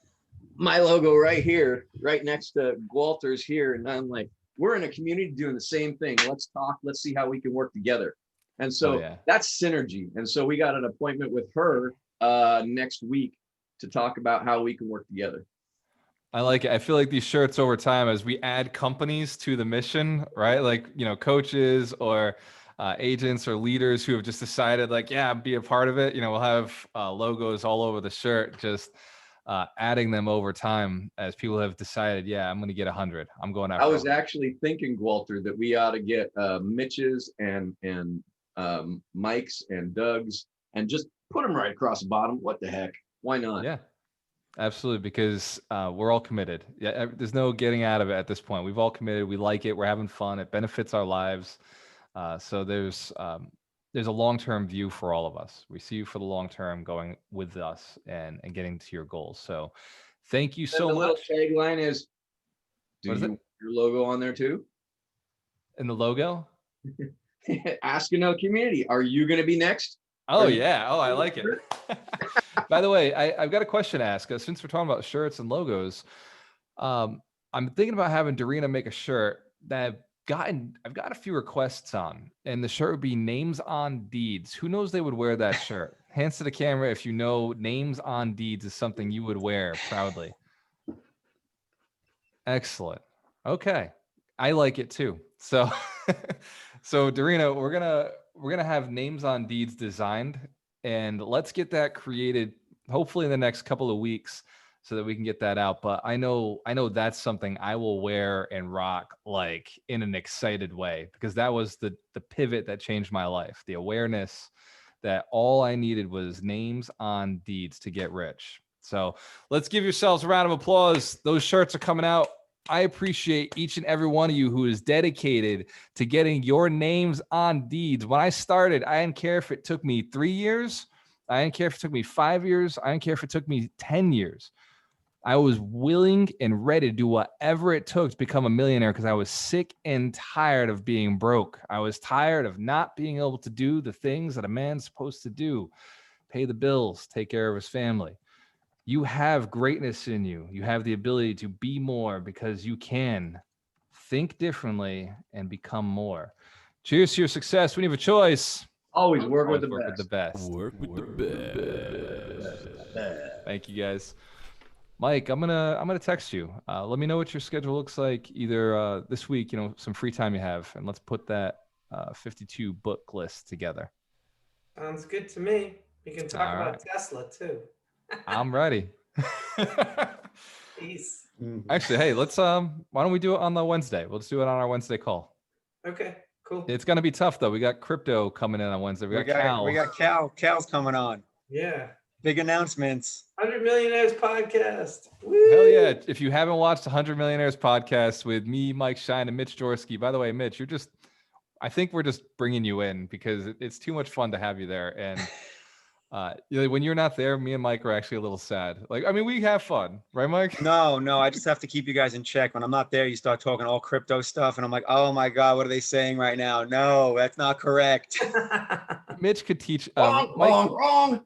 right here, right next to Walter's here. And I'm like, we're in a community doing the same thing. Let's talk. Let's see how we can work together. And so that's synergy. And so we got an appointment with her next week to talk about how we can work together. I like it. I feel like these shirts over time, as we add companies to the mission, right? Like, coaches or agents or leaders who have just decided like, be a part of it. We'll have logos all over the shirt, just adding them over time as people have decided, I'm going to get 100. I'm going after. I was actually thinking, Walter, that we ought to get Mitch's and Mike's and Doug's and just put them right across the bottom. What the heck? Why not? Yeah, absolutely. Because we're all committed. Yeah, there's no getting out of it at this point. We've all committed. We like it. We're having fun. It benefits our lives. So there's there's a long-term view for all of us. We see you for the long term going with us and getting to your goals. So thank you And so the little much. tagline is, do What is you it? want your logo on there too? In the logo? Asking our community, are you going to be next? Oh, Are you- yeah. Oh, I like it. By the way, I've got a question to ask. Since we're talking about shirts and logos, I'm thinking about having Dorina make a shirt that I've got a few requests on, and the shirt would be Names on Deeds. Who knows they would wear that shirt? Hands to the camera if you know Names on Deeds is something you would wear proudly. Excellent. Okay. I like it too. So so Dorina, we're gonna have Names on Deeds designed, and let's get that created hopefully in the next couple of weeks so that we can get that out. But I know that's something I will wear and rock like in an excited way, because that was the pivot that changed my life. The awareness that all I needed was names on deeds to get rich. So let's give yourselves a round of applause. Those shirts are coming out. I appreciate each and every one of you who is dedicated to getting your names on deeds. When I started, I didn't care if it took me 3 years. I didn't care if it took me 5 years. I didn't care if it took me 10 years. I was willing and ready to do whatever it took to become a millionaire because I was sick and tired of being broke. I was tired of not being able to do the things that a man's supposed to do: pay the bills, take care of his family. You have greatness in you. You have the ability to be more because you can think differently and become more. Cheers to your success. When you have a choice, Always work with always the work best. with the best. Work with the best. Thank you, guys. Mike, I'm gonna text you. Let me know what your schedule looks like either this week, some free time you have, and let's put that 52 book list together. Sounds good to me. We can talk All about right. Tesla too. I'm ready. Peace. Actually, hey, let's why don't we do it on the Wednesday? We'll just do it on our Wednesday call. Okay, cool. It's gonna be tough though. We got crypto coming in on Wednesday. We got Cal. Cal's coming on. Yeah. Big announcements. 100 Millionaires podcast. Hell yeah. If you haven't watched the 100 Millionaires podcast with me, Mike Shine, and Mitch Jorsky, by the way, Mitch, I think we're just bringing you in because it's too much fun to have you there. And when you're not there, me and Mike are actually a little sad. We have fun, right, Mike? No, I just have to keep you guys in check. When I'm not there, you start talking all crypto stuff, and I'm like, oh my God, what are they saying right now? No, that's not correct. Mitch could teach. Wrong.